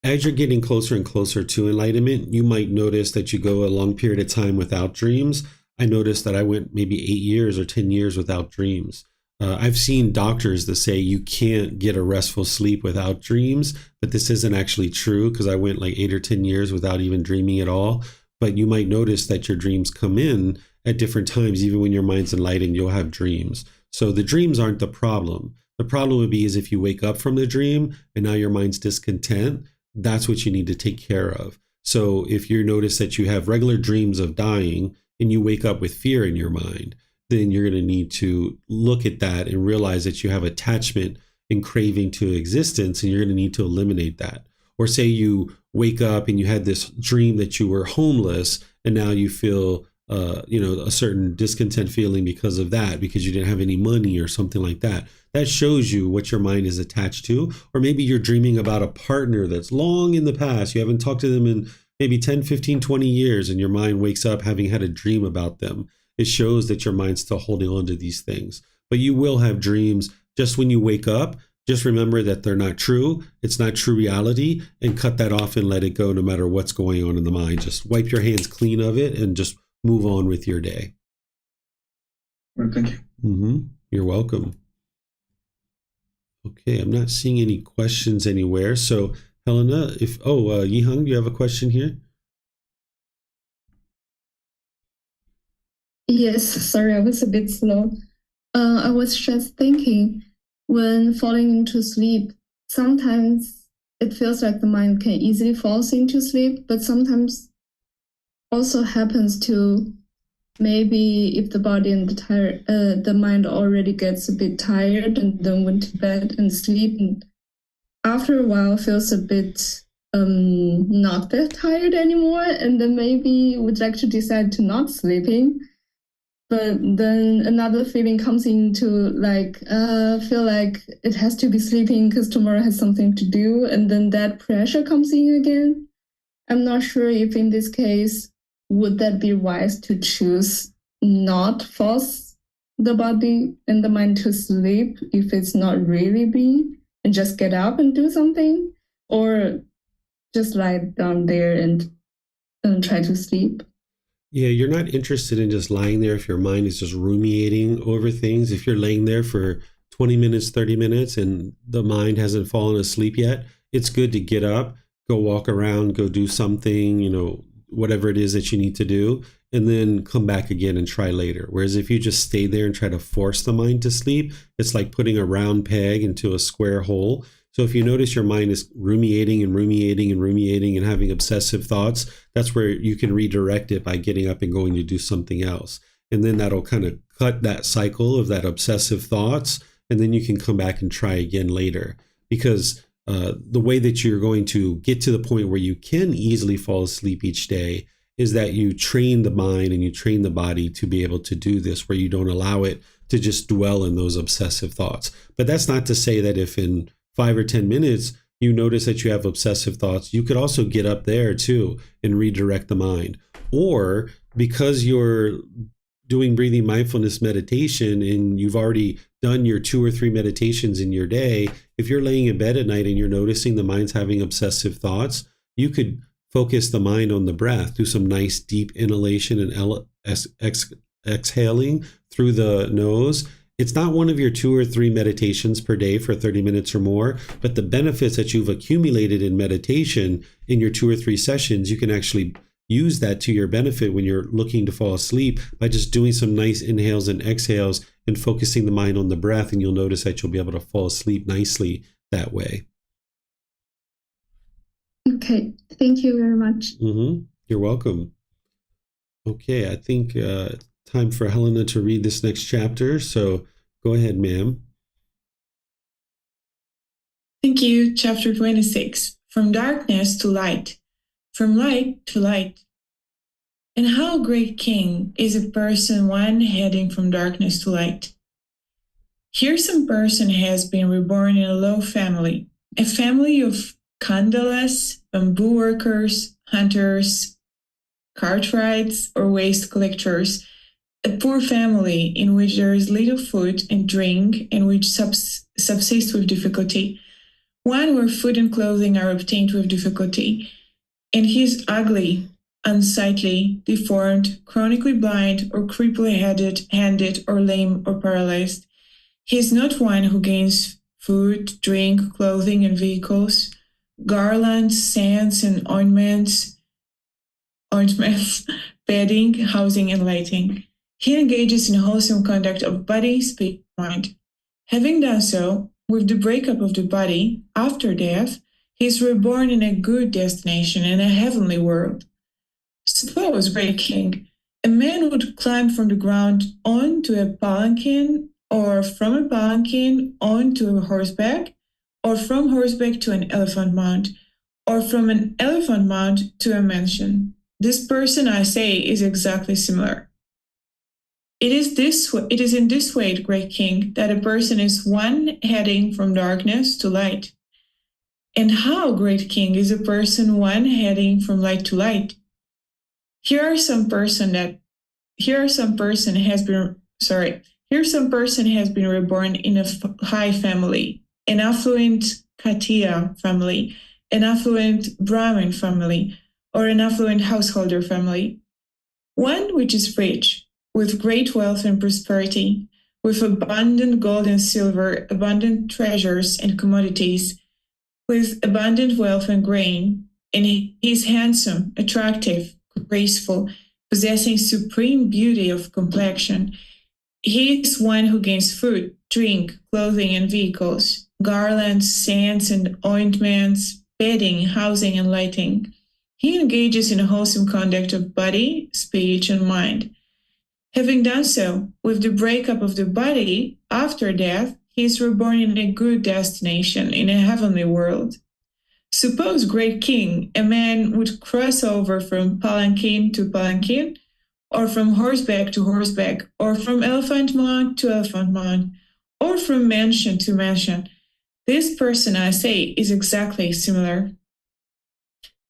As you're getting closer and closer to enlightenment, you might notice that you go a long period of time without dreams. I noticed that I went maybe 8 years or 10 years without dreams. I've seen doctors that say you can't get a restful sleep without dreams, but this isn't actually true, because I went 8 or 10 years without even dreaming at all. But you might notice that your dreams come in at different times. Even when your mind's enlightened, you'll have dreams. So the dreams aren't the problem. The problem would be is if you wake up from the dream and now your mind's discontent. That's what you need to take care of. So if you notice that you have regular dreams of dying and you wake up with fear in your mind, then you're going to need to look at that and realize that you have attachment and craving to existence, and you're going to need to eliminate that. Or say you wake up and you had this dream that you were homeless, and now you feel a certain discontent feeling because of that, because you didn't have any money or something like that. That shows you what your mind is attached to. Or maybe you're dreaming about a partner that's long in the past. You haven't talked to them in maybe 10, 15, 20 years, and your mind wakes up having had a dream about them. It shows that your mind's still holding on to these things. But you will have dreams. Just when you wake up, just remember that they're not true. It's not true reality, and cut that off and let it go no matter what's going on in the mind. Just wipe your hands clean of it and just move on with your day. Well, thank you. You're welcome. Okay, I'm not seeing any questions anywhere. So Helena, Yihang, do you have a question here? Yes, sorry, I was a bit slow. I was just thinking, when falling into sleep, sometimes it feels like the mind can easily fall into sleep, but sometimes also happens to maybe if the body and the mind already gets a bit tired and then went to bed and sleep, and after a while feels a bit not that tired anymore, and then maybe would like to decide to not sleeping. But then another feeling comes into feel like it has to be sleeping because tomorrow has something to do, and then that pressure comes in again. I'm not sure if in this case, would that be wise to choose not force the body and the mind to sleep if it's not really be, and just get up and do something, or just lie down there and try to sleep? Yeah, you're not interested in just lying there if your mind is just ruminating over things. If you're laying there for 20 minutes, 30 minutes, and the mind hasn't fallen asleep yet, it's good to get up, go walk around, go do something, whatever it is that you need to do, and then come back again and try later. Whereas if you just stay there and try to force the mind to sleep, it's like putting a round peg into a square hole. So if you notice your mind is ruminating and ruminating and ruminating and having obsessive thoughts, that's where you can redirect it by getting up and going to do something else. And then that'll kind of cut that cycle of that obsessive thoughts. And then you can come back and try again later. Because the way that you're going to get to the point where you can easily fall asleep each day is that you train the mind and you train the body to be able to do this, where you don't allow it to just dwell in those obsessive thoughts. But that's not to say that if in 5 or 10 minutes you notice that you have obsessive thoughts, you could also get up there too and redirect the mind. Or because you're doing breathing mindfulness meditation and you've already done your 2 or 3 meditations in your day, if you're laying in bed at night and you're noticing the mind's having obsessive thoughts, you could focus the mind on the breath, do some nice deep inhalation and exhaling through the nose. It's not one of your 2 or 3 meditations per day for 30 minutes or more, but the benefits that you've accumulated in meditation in your 2 or 3 sessions, you can actually use that to your benefit when you're looking to fall asleep by just doing some nice inhales and exhales and focusing the mind on the breath, and you'll notice that you'll be able to fall asleep nicely that way. Okay, thank you very much. You're welcome. Okay, I think time for Helena to read this next chapter. So go ahead, ma'am. Thank you. Chapter 26. From darkness to light. From light to light. And how great king is a person one heading from darkness to light. Here some person has been reborn in a low family, a family of kandalas, bamboo workers, hunters, cartwrights, or waste collectors, a poor family in which there is little food and drink and which subsist with difficulty, one where food and clothing are obtained with difficulty, and he is ugly, unsightly, deformed, chronically blind, or creepily-handed, or lame, or paralyzed. He is not one who gains food, drink, clothing, and vehicles, garlands, scents, and ointments, bedding, housing, and lighting. He engages in wholesome conduct of body, speech, and mind. Having done so, with the breakup of the body, after death, he is reborn in a good destination in a heavenly world. Suppose, great king, a man would climb from the ground onto a palanquin, or from a palanquin onto a horseback, or from horseback to an elephant mount, or from an elephant mount to a mansion. This person, I say, is exactly similar. It is in this way, great king, that a person is one heading from darkness to light. And how, great king, is a person one heading from light to light? Here some person has been reborn in a high family, an affluent Katiya family, an affluent Brahmin family, or an affluent householder family. One which is rich, with great wealth and prosperity, with abundant gold and silver, abundant treasures and commodities, with abundant wealth and grain, and he is handsome, attractive, graceful, possessing supreme beauty of complexion. He is one who gains food, drink, clothing, and vehicles, garlands, scents, and ointments, bedding, housing, and lighting. He engages in a wholesome conduct of body, speech, and mind. Having done so, with the breakup of the body, after death, he is reborn in a good destination, in a heavenly world. Suppose, great king, a man would cross over from palanquin to palanquin, or from horseback to horseback, or from elephant mount to elephant mount, or from mansion to mansion. This person, I say, is exactly similar.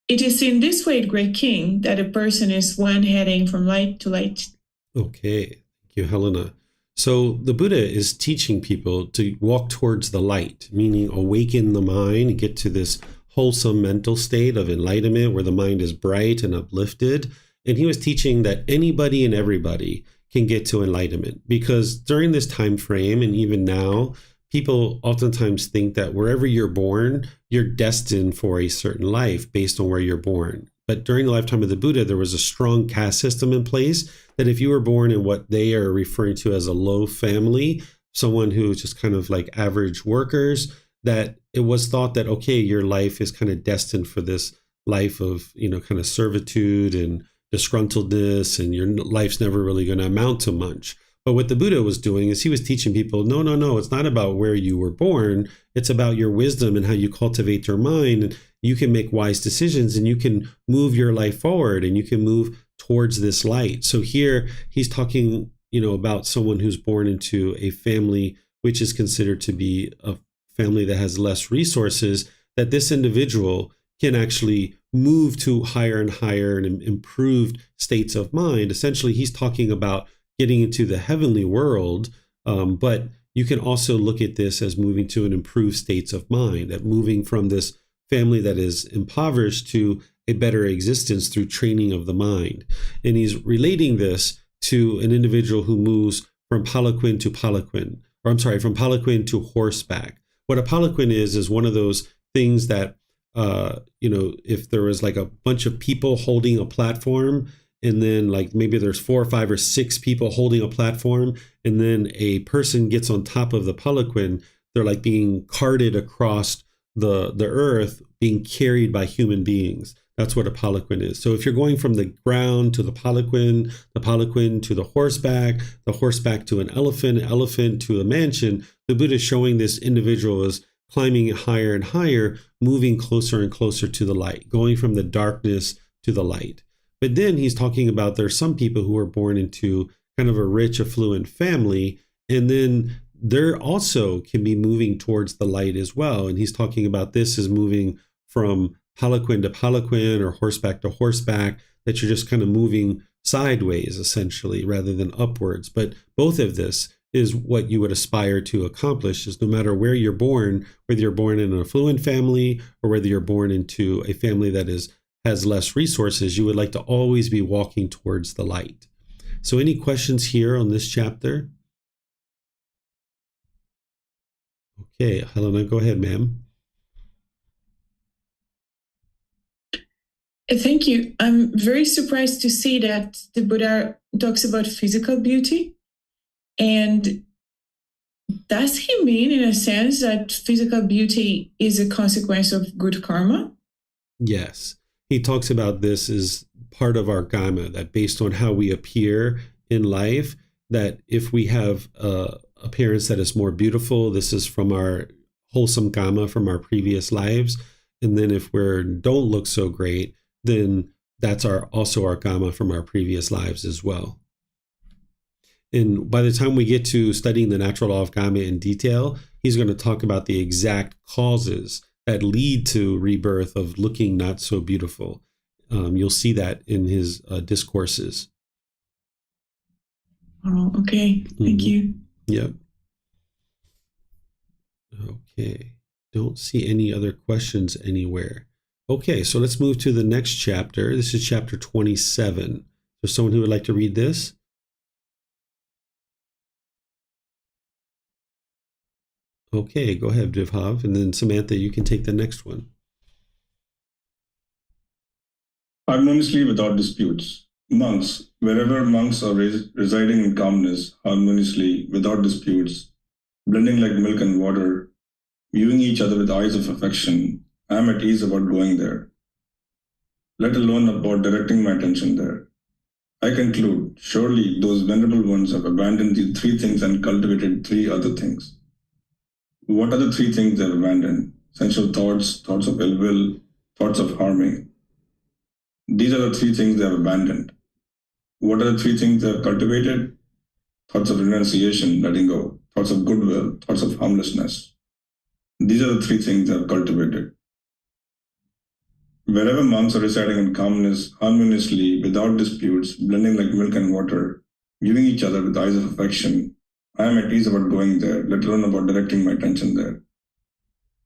It is in this way, great king, that a person is one heading from light to light. Okay, thank you, Helena. So the Buddha is teaching people to walk towards the light, meaning awaken the mind and get to this wholesome mental state of enlightenment where the mind is bright and uplifted. And he was teaching that anybody and everybody can get to enlightenment, because during this time frame and even now, people oftentimes think that wherever you're born, you're destined for a certain life based on where you're born. But during the lifetime of the Buddha, there was a strong caste system in place that if you were born in what they are referring to as a low family, someone who is just kind of like average workers, that it was thought that, okay, your life is kind of destined for this life of, kind of servitude and disgruntledness, and your life's never really going to amount to much. But what the Buddha was doing is he was teaching people, no, it's not about where you were born. It's about your wisdom and how you cultivate your mind. And you can make wise decisions and you can move your life forward and you can move towards this light. So here he's talking, about someone who's born into a family which is considered to be a family that has less resources, that this individual can actually move to higher and higher and improved states of mind. Essentially, he's talking about getting into the heavenly world, but you can also look at this as moving to an improved states of mind, that moving from this family that is impoverished to a better existence through training of the mind. And he's relating this to an individual who moves from palanquin to palanquin, from palanquin to horseback. What a palanquin is one of those things that, if there was like a bunch of people holding a platform, and then like maybe there's 4 or 5 or 6 people holding a platform, and then a person gets on top of the palanquin, they're like being carted across the earth, being carried by human beings. That's what a palanquin is. So if you're going from the ground to the palanquin to the horseback to an elephant to a mansion, the Buddha is showing this individual is climbing higher and higher, moving closer and closer to the light, going from the darkness to the light. But then he's talking about there's some people who are born into kind of a rich, affluent family, and then they're also can be moving towards the light as well. And he's talking about this as moving from palanquin to palanquin or horseback to horseback, that you're just kind of moving sideways essentially rather than upwards. But both of this is what you would aspire to accomplish, is no matter where you're born, whether you're born in an affluent family or whether you're born into a family that has less resources, you would like to always be walking towards the light. So any questions here on this chapter? Okay, Helena, go ahead, ma'am. Thank you. I'm very surprised to see that the Buddha talks about physical beauty. And does he mean, in a sense, that physical beauty is a consequence of good karma? Yes. He talks about this as part of our karma, that based on how we appear in life, that if we have an appearance that is more beautiful, this is from our wholesome karma from our previous lives. And then if we don't look so great, then that's also our karma from our previous lives as well. And by the time we get to studying the natural law of karma in detail, he's going to talk about the exact causes that lead to rebirth of looking not so beautiful. You'll see that in his discourses. Oh, okay. Thank you. Yep. Okay. Don't see any other questions anywhere. Okay, so let's move to the next chapter. This is chapter 27. There's someone who would like to read this? Okay, go ahead, Vibhav. And then Samantha, you can take the next one. Harmoniously without disputes. Monks, wherever monks are residing in calmness, harmoniously without disputes, blending like milk and water, viewing each other with eyes of affection, I am at ease about going there, let alone about directing my attention there. I conclude, surely those venerable ones have abandoned the 3 things and cultivated 3 other things. What are the 3 things they have abandoned? Sensual thoughts, thoughts of ill will, thoughts of harming. These are the 3 things they have abandoned. What are the 3 things they have cultivated? Thoughts of renunciation, letting go, thoughts of goodwill, thoughts of harmlessness. These are the 3 things they have cultivated. Wherever monks are residing in calmness, harmoniously, without disputes, blending like milk and water, viewing each other with eyes of affection, I am at ease about going there, let alone about directing my attention there.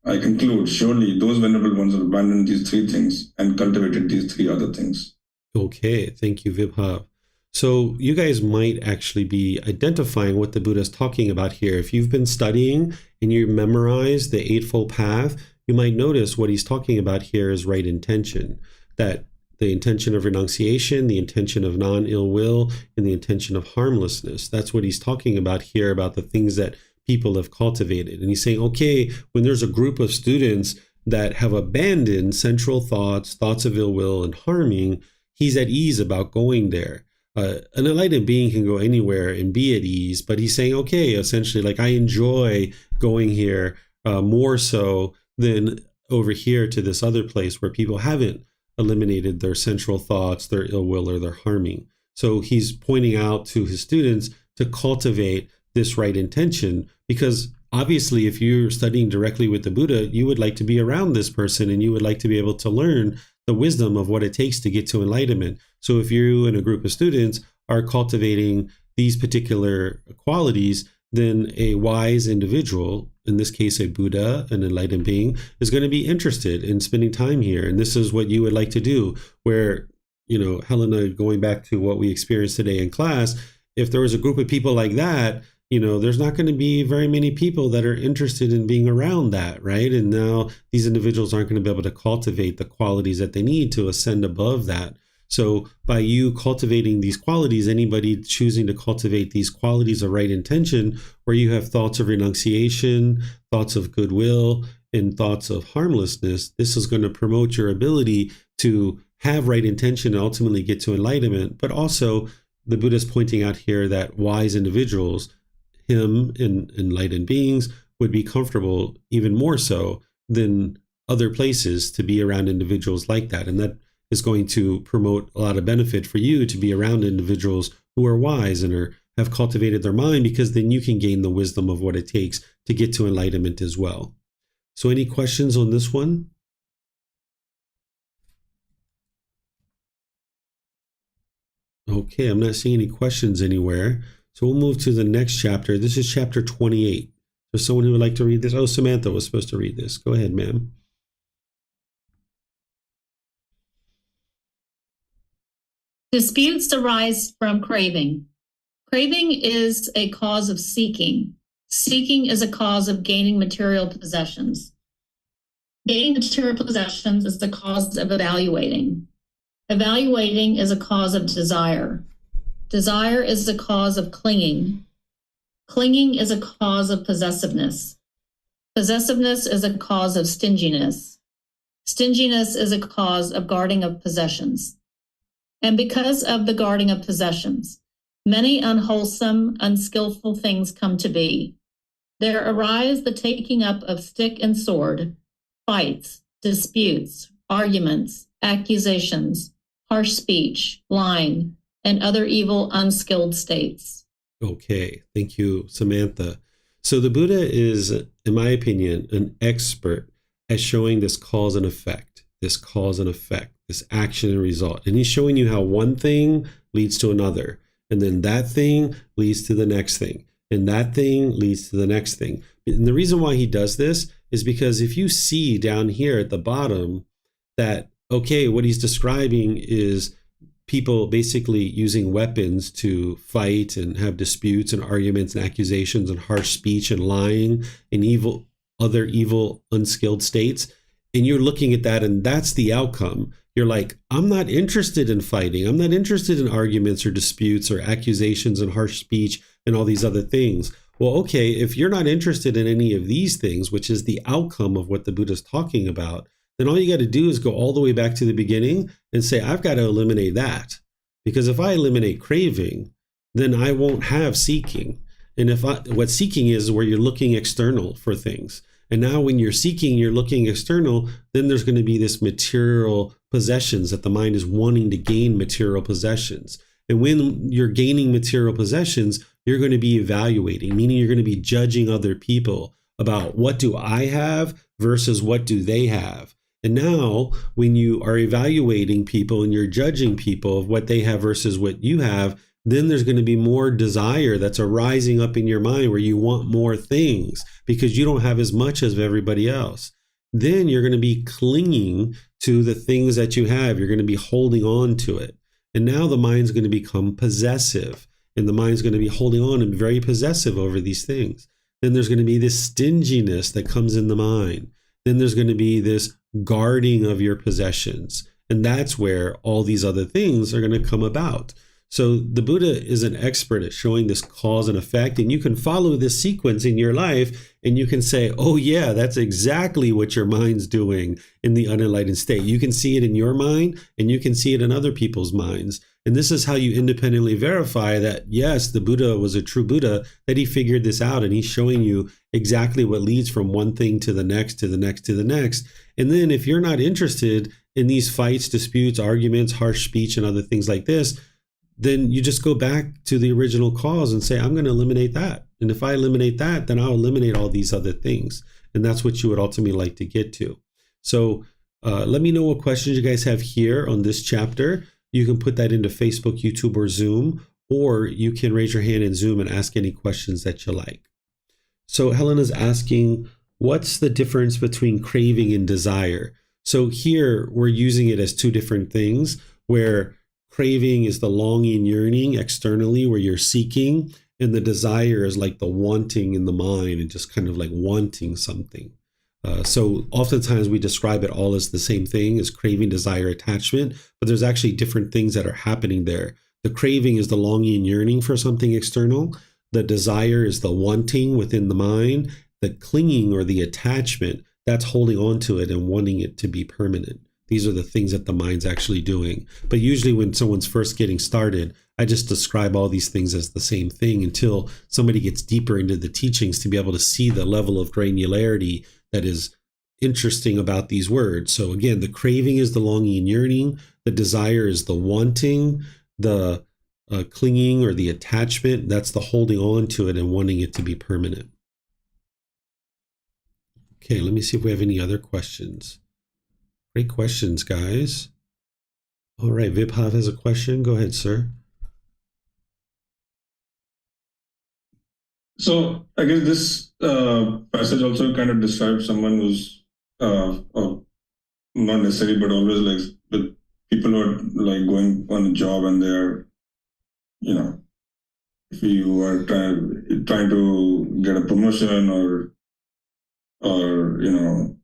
I conclude, surely those venerable ones have abandoned these 3 things and cultivated these 3 other things. Okay, thank you, Vibhav. So you guys might actually be identifying what the Buddha is talking about here. If you've been studying and you memorize the Eightfold Path, you might notice what he's talking about here is right intention, that the intention of renunciation, the intention of non-ill will, and the intention of harmlessness. That's what he's talking about here, about the things that people have cultivated. And he's saying, okay, when there's a group of students that have abandoned central thoughts of ill will and harming, he's at ease about going there. An enlightened being can go anywhere and be at ease, but he's saying, okay, essentially, like, I enjoy going here more so than over here to this other place where people haven't eliminated their central thoughts, their ill will, or their harming. So he's pointing out to his students to cultivate this right intention, because obviously, if you're studying directly with the Buddha, you would like to be around this person and you would like to be able to learn the wisdom of what it takes to get to enlightenment. So if you and a group of students are cultivating these particular qualities, then a wise individual, in this case a Buddha, an enlightened being, is going to be interested in spending time here. And this is what you would like to do, where, Helena, going back to what we experienced today in class, if there was a group of people like that, there's not going to be very many people that are interested in being around that, right? And now these individuals aren't going to be able to cultivate the qualities that they need to ascend above that. So by you cultivating these qualities, anybody choosing to cultivate these qualities of right intention, where you have thoughts of renunciation, thoughts of goodwill, and thoughts of harmlessness, this is going to promote your ability to have right intention and ultimately get to enlightenment. But also, the Buddha is pointing out here that wise individuals, him and enlightened beings, would be comfortable even more so than other places to be around individuals like that. And that is going to promote a lot of benefit for you to be around individuals who are wise and have cultivated their mind, because then you can gain the wisdom of what it takes to get to enlightenment as well. So any questions on this one? Okay, I'm not seeing any questions anywhere. So we'll move to the next chapter. This is chapter 28. There's someone who would like to read this. Oh, Samantha was supposed to read this. Go ahead, ma'am. Disputes arise from craving. Craving is a cause of seeking. Seeking is a cause of gaining material possessions. Gaining material possessions is the cause of evaluating. Evaluating is a cause of desire. Desire is the cause of clinging. Clinging is a cause of possessiveness. Possessiveness is a cause of stinginess. Stinginess is a cause of guarding of possessions. And because of the guarding of possessions, many unwholesome, unskillful things come to be. There arise the taking up of stick and sword, fights, disputes, arguments, accusations, harsh speech, lying, and other evil, unskilled states. Okay, thank you, Samantha. So the Buddha is, in my opinion, an expert at showing this cause and effect, this action and result. And he's showing you how one thing leads to another, and then that thing leads to the next thing, and that thing leads to the next thing. And the reason why he does this is because if you see down here at the bottom that, okay, what he's describing is people basically using weapons to fight and have disputes and arguments and accusations and harsh speech and lying and other evil, unskilled states. And you're looking at that, and that's the outcome. You're like, I'm not interested in fighting. I'm not interested in arguments or disputes or accusations and harsh speech and all these other things. Well, okay, if you're not interested in any of these things, which is the outcome of what the Buddha's talking about, then all you got to do is go all the way back to the beginning and say, I've got to eliminate that. Because if I eliminate craving, then I won't have seeking. And what seeking is where you're looking external for things. And now when you're seeking, you're looking external, then there's going to be this material possessions, that the mind is wanting to gain material possessions. And when you're gaining material possessions, you're going to be evaluating, meaning you're going to be judging other people about what do I have versus what do they have. And now when you are evaluating people and you're judging people of what they have versus what you have, then there's going to be more desire that's arising up in your mind where you want more things because you don't have as much as everybody else. Then you're going to be clinging to the things that you have. You're going to be holding on to it. And now the mind's going to become possessive, and the mind's going to be holding on and very possessive over these things. Then there's going to be this stinginess that comes in the mind. Then there's going to be this guarding of your possessions. And that's where all these other things are going to come about. So the Buddha is an expert at showing this cause and effect, and you can follow this sequence in your life and you can say, oh yeah, that's exactly what your mind's doing in the unenlightened state. You can see it in your mind and you can see it in other people's minds. And this is how you independently verify that, yes, the Buddha was a true Buddha, that he figured this out and he's showing you exactly what leads from one thing to the next, to the next, to the next. And then if you're not interested in these fights, disputes, arguments, harsh speech, and other things like this, then you just go back to the original cause and say, I'm going to eliminate that. And if I eliminate that, then I'll eliminate all these other things. And that's what you would ultimately like to get to. So let me know what questions you guys have here on this chapter. You can put that into Facebook, YouTube, or Zoom, or you can raise your hand in Zoom and ask any questions that you like. So Helena's asking, what's the difference between craving and desire? So here we're using it as two different things, where craving is the longing, yearning externally, where you're seeking, and the desire is like the wanting in the mind and just kind of like wanting something. So oftentimes we describe it all as the same thing, as craving, desire, attachment, but there's actually different things that are happening there. The craving is the longing and yearning for something external. The desire is the wanting within the mind. The clinging or the attachment, that's holding on to it and wanting it to be permanent. These are the things that the mind's actually doing. But usually when someone's first getting started, I just describe all these things as the same thing until somebody gets deeper into the teachings to be able to see the level of granularity that is interesting about these words. So again, the craving is the longing and yearning. The desire is the wanting. The clinging or the attachment, that's the holding on to it and wanting it to be permanent. Okay, let me see if we have any other questions. Great questions, guys. All right, Vibhav has a question. Go ahead, sir. So I guess this passage also kind of describes someone who's not necessarily, but always like with people who are like going on a job and they're, if you are trying to get a promotion or earn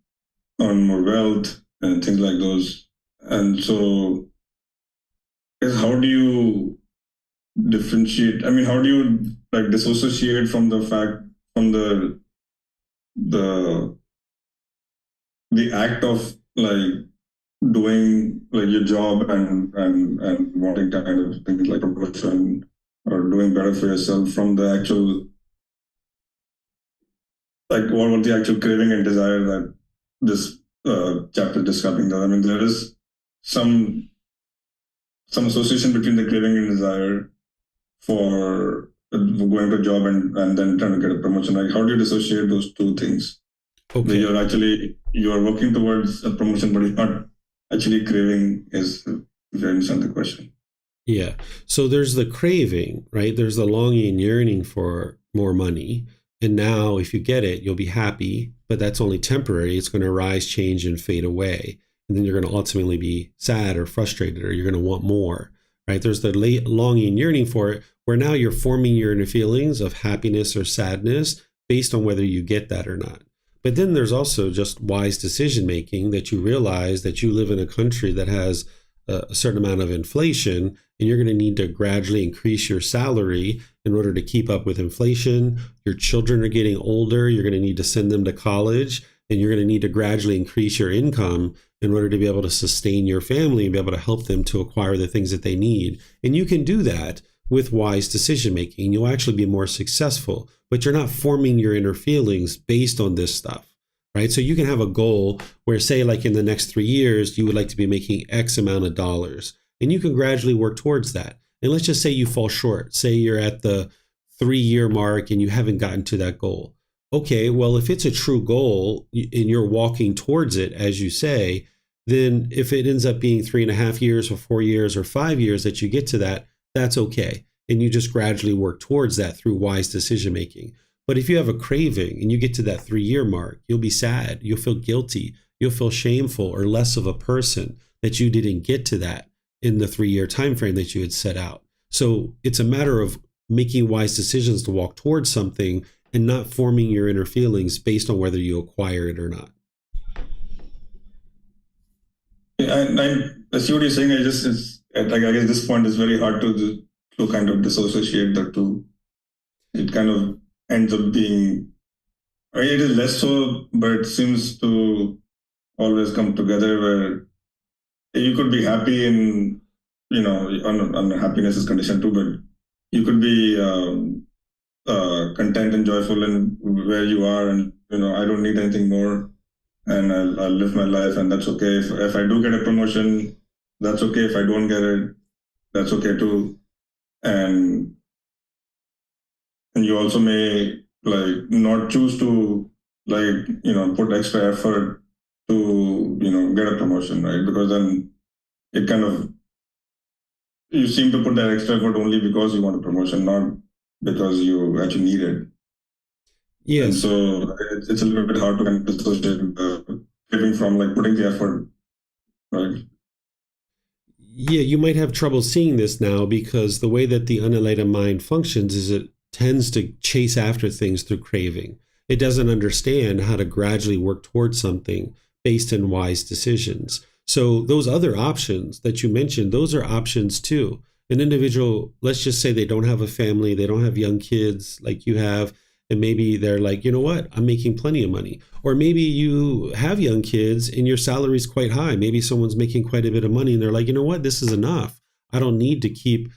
more wealth and things like those. And so how do you differentiate? I mean, how do you like disassociate from the fact, from the act of like doing like your job and wanting to kind of things like promotion or doing better for yourself, from the actual, like what the actual craving and desire that this chapter is describing? That I mean, there is some association between the craving and desire for going to a job and then trying to get a promotion. Like, how do you dissociate those two things? Okay. You're working towards a promotion, but you're not actually craving, if you understand the question. Yeah. So there's the craving, right? There's the longing and yearning for more money. And now if you get it, you'll be happy, but that's only temporary. It's going to rise, change, and fade away. And then you're going to ultimately be sad or frustrated, or you're going to want more, right? There's the longing and yearning for it, where now you're forming your inner feelings of happiness or sadness based on whether you get that or not. But then there's also just wise decision-making, that you realize that you live in a country that has a certain amount of inflation, and you're going to need to gradually increase your salary in order to keep up with inflation. Your children are getting older. You're going to need to send them to college, and you're going to need to gradually increase your income in order to be able to sustain your family and be able to help them to acquire the things that they need. And you can do that with wise decision making. You'll actually be more successful, but you're not forming your inner feelings based on this stuff, right? So you can have a goal where, say, like in the next 3 years, you would like to be making X amount of dollars, and you can gradually work towards that. And let's just say you fall short. Say you're at the 3-year mark and you haven't gotten to that goal. Okay, well, if it's a true goal and you're walking towards it, as you say, then if it ends up being 3.5 years or 4 years or 5 years that you get to that, that's okay. And you just gradually work towards that through wise decision making. But if you have a craving and you get to that 3-year mark, you'll be sad. You'll feel guilty. You'll feel shameful or less of a person that you didn't get to that in the 3-year time frame that you had set out. So it's a matter of making wise decisions to walk towards something and not forming your inner feelings based on whether you acquire it or not. Yeah, I see what you're saying. I guess this point is very hard to to kind of dissociate the two. It kind of ends up being, I mean, it is less so, but it seems to always come together where you could be happy in, on happiness is conditioned too, but you could be content and joyful in where you are, and I don't need anything more, and I'll live my life, and that's okay. If I do get a promotion, that's okay. If I don't get it, that's okay too. And you also may not choose to put extra effort to get a promotion, right? Because then it kind of, you seem to put that extra effort only because you want a promotion, not because you actually need it. Yes. And so it's a little bit hard to kind of dissociate the giving from putting the effort, right? Yeah, you might have trouble seeing this now because the way that the unenlightened mind functions is it tends to chase after things through craving. It doesn't understand how to gradually work towards something based in wise decisions. So those other options that you mentioned, those are options too. An individual, let's just say they don't have a family, they don't have young kids like you have, and maybe they're like, you know what, I'm making plenty of money. Or maybe you have young kids and your salary is quite high. Maybe someone's making quite a bit of money and they're like, you know what, this is enough. I don't need to keep,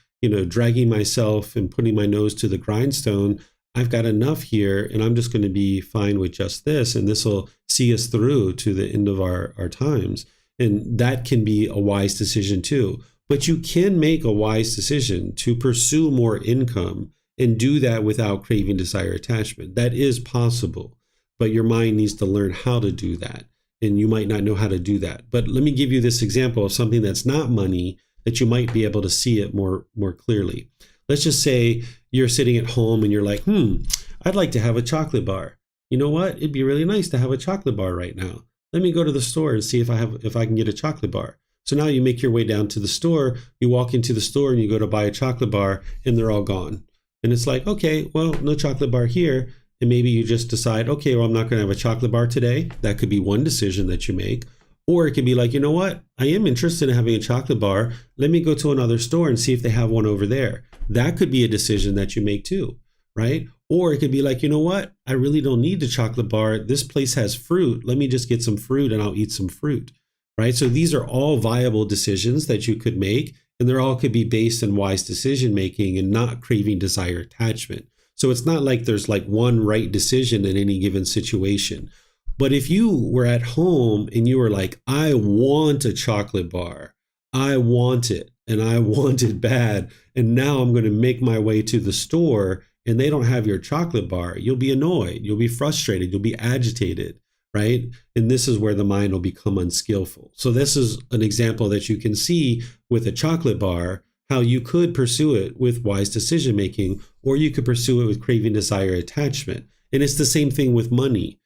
dragging myself and putting my nose to the grindstone. I've got enough here and I'm just going to be fine with just this. And this will see us through to the end of our times. And that can be a wise decision too. But you can make a wise decision to pursue more income and do that without craving, desire, attachment. That is possible, but your mind needs to learn how to do that. And you might not know how to do that. But let me give you this example of something that's not money that you might be able to see it more clearly. Let's just say you're sitting at home and you're like, I'd like to have a chocolate bar. You know what? It'd be really nice to have a chocolate bar right now. Let me go to the store and see if I can get a chocolate bar. So now you make your way down to the store, you walk into the store and you go to buy a chocolate bar and they're all gone. And it's like, okay, well, no chocolate bar here. And maybe you just decide, okay, well, I'm not going to have a chocolate bar today. That could be one decision that you make. Or it could be like, you know what? I am interested in having a chocolate bar. Let me go to another store and see if they have one over there. That could be a decision that you make too, right? Or it could be like, you know what? I really don't need the chocolate bar. This place has fruit. Let me just get some fruit and I'll eat some fruit, right? So these are all viable decisions that you could make. And they're all could be based on wise decision making and not craving, desire, attachment. So it's not like there's one right decision in any given situation. But if you were at home and you were like, I want a chocolate bar, I want it, and I want it bad, and now I'm going to make my way to the store and they don't have your chocolate bar, you'll be annoyed, you'll be frustrated, you'll be agitated, right? And this is where the mind will become unskillful. So this is an example that you can see with a chocolate bar, how you could pursue it with wise decision making, or you could pursue it with craving, desire, attachment. And it's the same thing with money.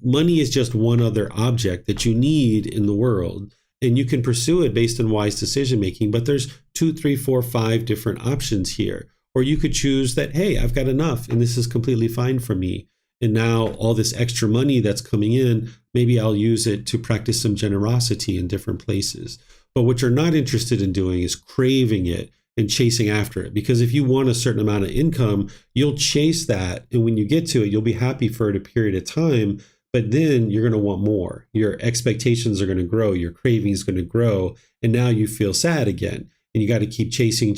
Money is just one other object that you need in the world, and you can pursue it based on wise decision making. But there's 2, 3, 4, 5 different options here. Or you could choose that, hey, I've got enough and this is completely fine for me. And now all this extra money that's coming in, maybe I'll use it to practice some generosity in different places. But what you're not interested in doing is craving it and chasing after it. Because if you want a certain amount of income, you'll chase that. And when you get to it, you'll be happy for a period of time. But then you're going to want more. Your expectations are going to grow. Your craving is going to grow. And now you feel sad again. And you got to keep chasing.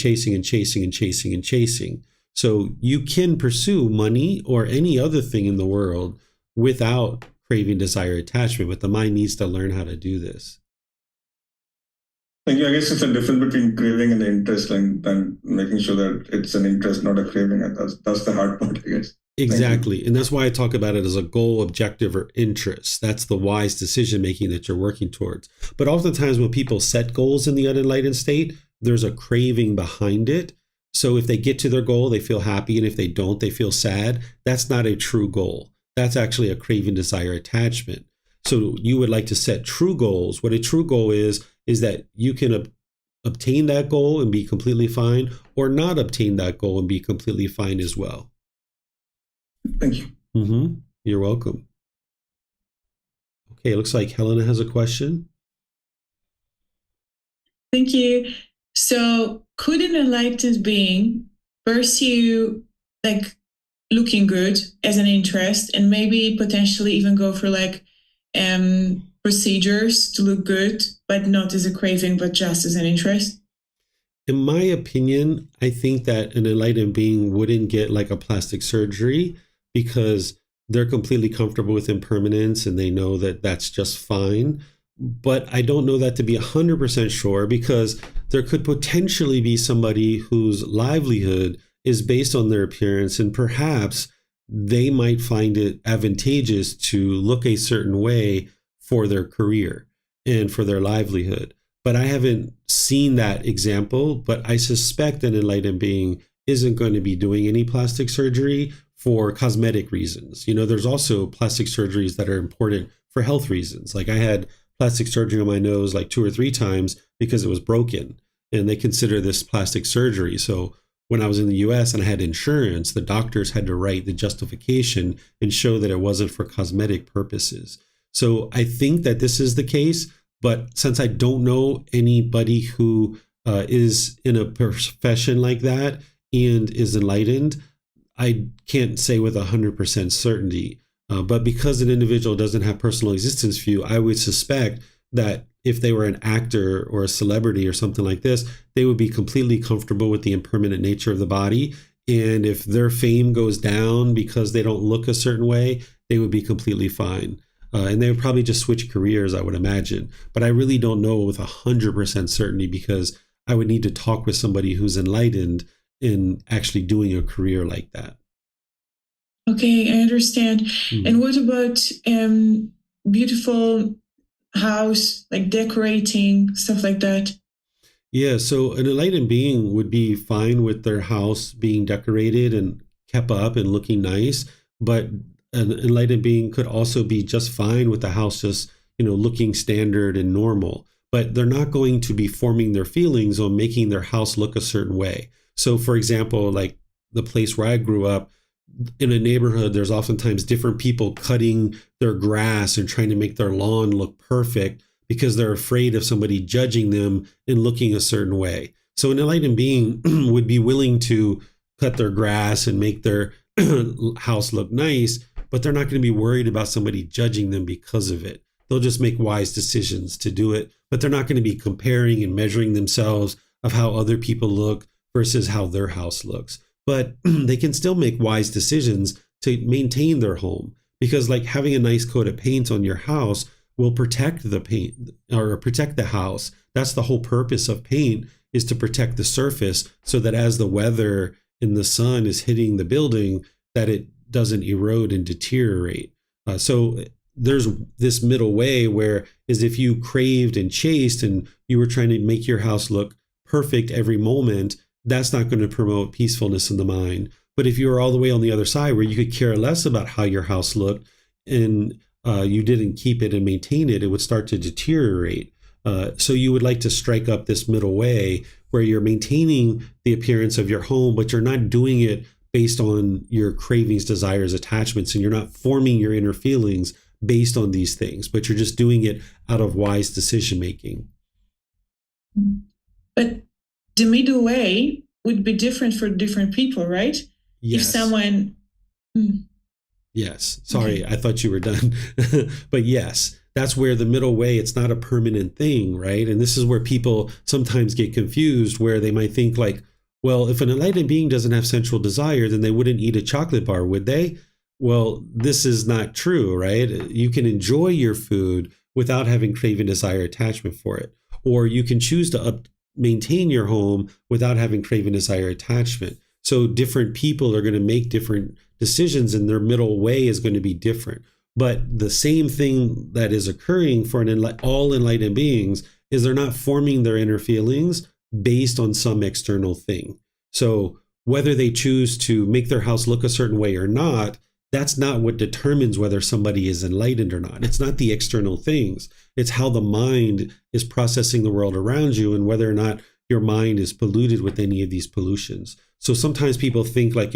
So you can pursue money or any other thing in the world without craving, desire, attachment, but the mind needs to learn how to do this. Thank you. I guess it's a difference between craving and interest, and making sure that it's an interest, not a craving. And that's the hard part, I guess. Exactly. And that's why I talk about it as a goal, objective, or interest. That's the wise decision making that you're working towards. But oftentimes when people set goals in the unenlightened state, there's a craving behind it. So if they get to their goal, they feel happy. And if they don't, they feel sad. That's not a true goal. That's actually a craving, desire, attachment. So you would like to set true goals. What a true goal is that you can obtain that goal and be completely fine, or not obtain that goal and be completely fine as well. Thank you. You're welcome. Okay, it looks like Helena has a question. Thank you. So could an enlightened being pursue like looking good as an interest and maybe potentially even go for like procedures to look good, but not as a craving, but just as an interest? In my opinion, I think that an enlightened being wouldn't get like a plastic surgery because they're completely comfortable with impermanence and they know that that's just fine. But I don't know that to be 100% sure because there could potentially be somebody whose livelihood is based on their appearance, and perhaps they might find it advantageous to look a certain way for their career and for their livelihood. But I haven't seen that example, but I suspect an enlightened being isn't going to be doing any plastic surgery for cosmetic reasons. You know, there's also plastic surgeries that are important for health reasons. Like I had plastic surgery on my nose like 2 or 3 times because it was broken, and they consider this plastic surgery. So when I was in the US and I had insurance, the doctors had to write the justification and show that it wasn't for cosmetic purposes. So I think that this is the case. But since I don't know anybody who is in a profession like that and is enlightened, I can't say with 100% certainty. But because an individual doesn't have personal existence view, I would suspect that if they were an actor or a celebrity or something like this, they would be completely comfortable with the impermanent nature of the body. And if their fame goes down because they don't look a certain way, they would be completely fine. And they would probably just switch careers, I would imagine. But I really don't know with 100% certainty because I would need to talk with somebody who's enlightened in actually doing a career like that. Okay, I understand. And what about beautiful house, like decorating, stuff like that? Yeah, so an enlightened being would be fine with their house being decorated and kept up and looking nice, but an enlightened being could also be just fine with the house just, looking standard and normal. But they're not going to be forming their feelings on making their house look a certain way. So, for example, like the place where I grew up, in a neighborhood, there's oftentimes different people cutting their grass and trying to make their lawn look perfect because they're afraid of somebody judging them and looking a certain way. So an enlightened being would be willing to cut their grass and make their house look nice, but they're not going to be worried about somebody judging them because of it. They'll just make wise decisions to do it, but they're not going to be comparing and measuring themselves of how other people look versus how their house looks. But they can still make wise decisions to maintain their home, because like having a nice coat of paint on your house will protect the paint or protect the house. That's the whole purpose of paint, is to protect the surface so that as the weather and the sun is hitting the building, that it doesn't erode and deteriorate. So there's this middle way where is if you craved and chased and you were trying to make your house look perfect every moment, that's not going to promote peacefulness in the mind. But if you were all the way on the other side where you could care less about how your house looked and you didn't keep it and maintain it, it would start to deteriorate. So you would like to strike up this middle way where you're maintaining the appearance of your home, but you're not doing it based on your cravings, desires, attachments, and you're not forming your inner feelings based on these things, but you're just doing it out of wise decision making. But the middle way would be different for different people, right? Yes. If someone... Yes. Sorry, okay. I thought you were done. But yes, that's where the middle way, it's not a permanent thing, right? And this is where people sometimes get confused, where they might think like, well, if an enlightened being doesn't have sensual desire, then they wouldn't eat a chocolate bar, would they? Well, this is not true, right? You can enjoy your food without having craving, desire, attachment for it. Or you can choose to maintain your home without having craving, desire, attachment. So different people are going to make different decisions and their middle way is going to be different. But the same thing that is occurring for all enlightened beings is they're not forming their inner feelings based on some external thing. So whether they choose to make their house look a certain way or not, that's not what determines whether somebody is enlightened or not. It's not the external things. It's how the mind is processing the world around you and whether or not your mind is polluted with any of these pollutions. So sometimes people think like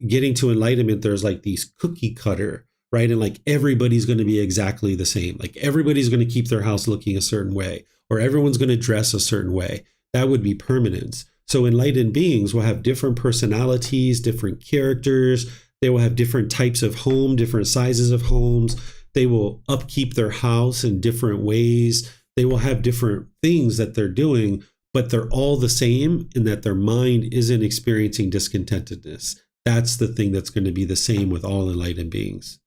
getting to enlightenment, there's like these cookie cutter, right? And like everybody's going to be exactly the same. Like everybody's going to keep their house looking a certain way, or everyone's going to dress a certain way. That would be permanence. So enlightened beings will have different personalities, different characters. They will have different types of home, different sizes of homes. They will upkeep their house in different ways. They will have different things that they're doing, but they're all the same in that their mind isn't experiencing discontentedness. That's the thing that's going to be the same with all enlightened beings.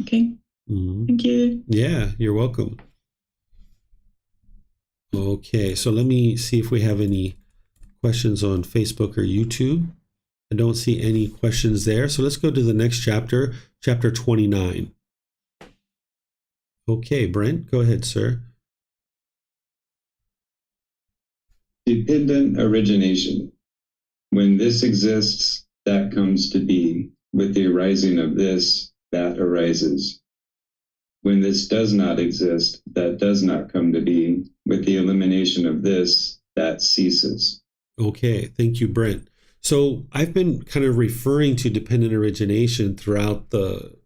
Okay. Mm-hmm. Thank you. Yeah, you're welcome. Okay, so let me see if we have any questions on Facebook or YouTube. I don't see any questions there. So let's go to the next chapter, chapter 29. Okay, Brent, go ahead, sir. Dependent origination. When this exists, that comes to be. With the arising of this, that arises. When this does not exist, that does not come to be. With the elimination of this, that ceases. Okay, thank you, Brent. So I've been kind of referring to dependent origination throughout the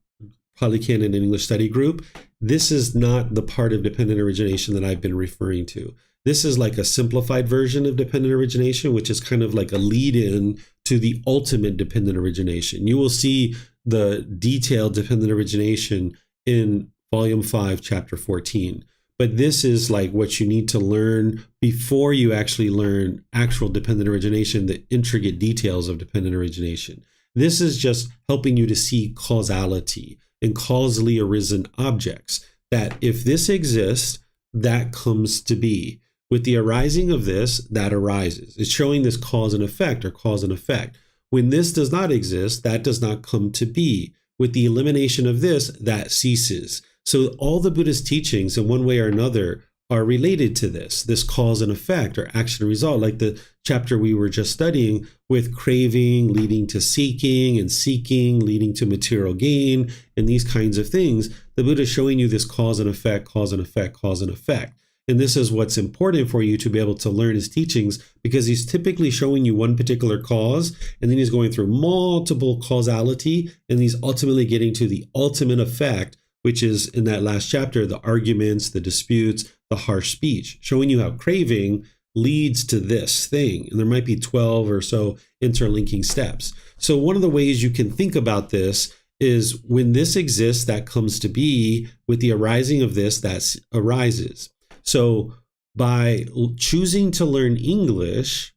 Pali Canon and English study group. This is not the part of dependent origination that I've been referring to. This is like a simplified version of dependent origination, which is kind of like a lead-in to the ultimate dependent origination. You will see the detailed dependent origination in Volume 5, Chapter 14. But this is like what you need to learn before you actually learn actual dependent origination, the intricate details of dependent origination. This is just helping you to see causality and causally arisen objects, that if this exists, that comes to be. With the arising of this, that arises. It's showing this cause and effect, or cause and effect. When this does not exist, that does not come to be. With the elimination of this, that ceases. So all the Buddhist teachings, in one way or another, are related to this cause and effect, or action and result, like the chapter we were just studying, with craving leading to seeking, and seeking leading to material gain, and these kinds of things. The Buddha is showing you this cause and effect, cause and effect, cause and effect. And this is what's important for you to be able to learn his teachings, because he's typically showing you one particular cause, and then he's going through multiple causality, and he's ultimately getting to the ultimate effect, which is in that last chapter, the arguments, the disputes, the harsh speech, showing you how craving leads to this thing. And there might be 12 or so interlinking steps. So one of the ways you can think about this is when this exists, that comes to be. With the arising of this, that arises. So by choosing to learn English,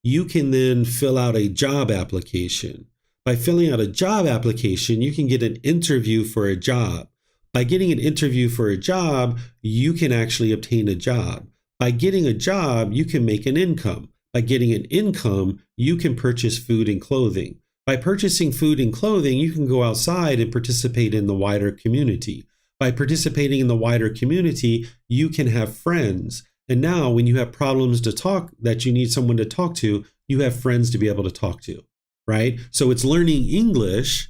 you can then fill out a job application. By filling out a job application, you can get an interview for a job. By getting an interview for a job, you can actually obtain a job. By getting a job, you can make an income. By getting an income, you can purchase food and clothing. By purchasing food and clothing, you can go outside and participate in the wider community. By participating in the wider community, you can have friends. And now when you have problems to talk, that you need someone to talk to, you have friends to be able to talk to, right? So it's learning English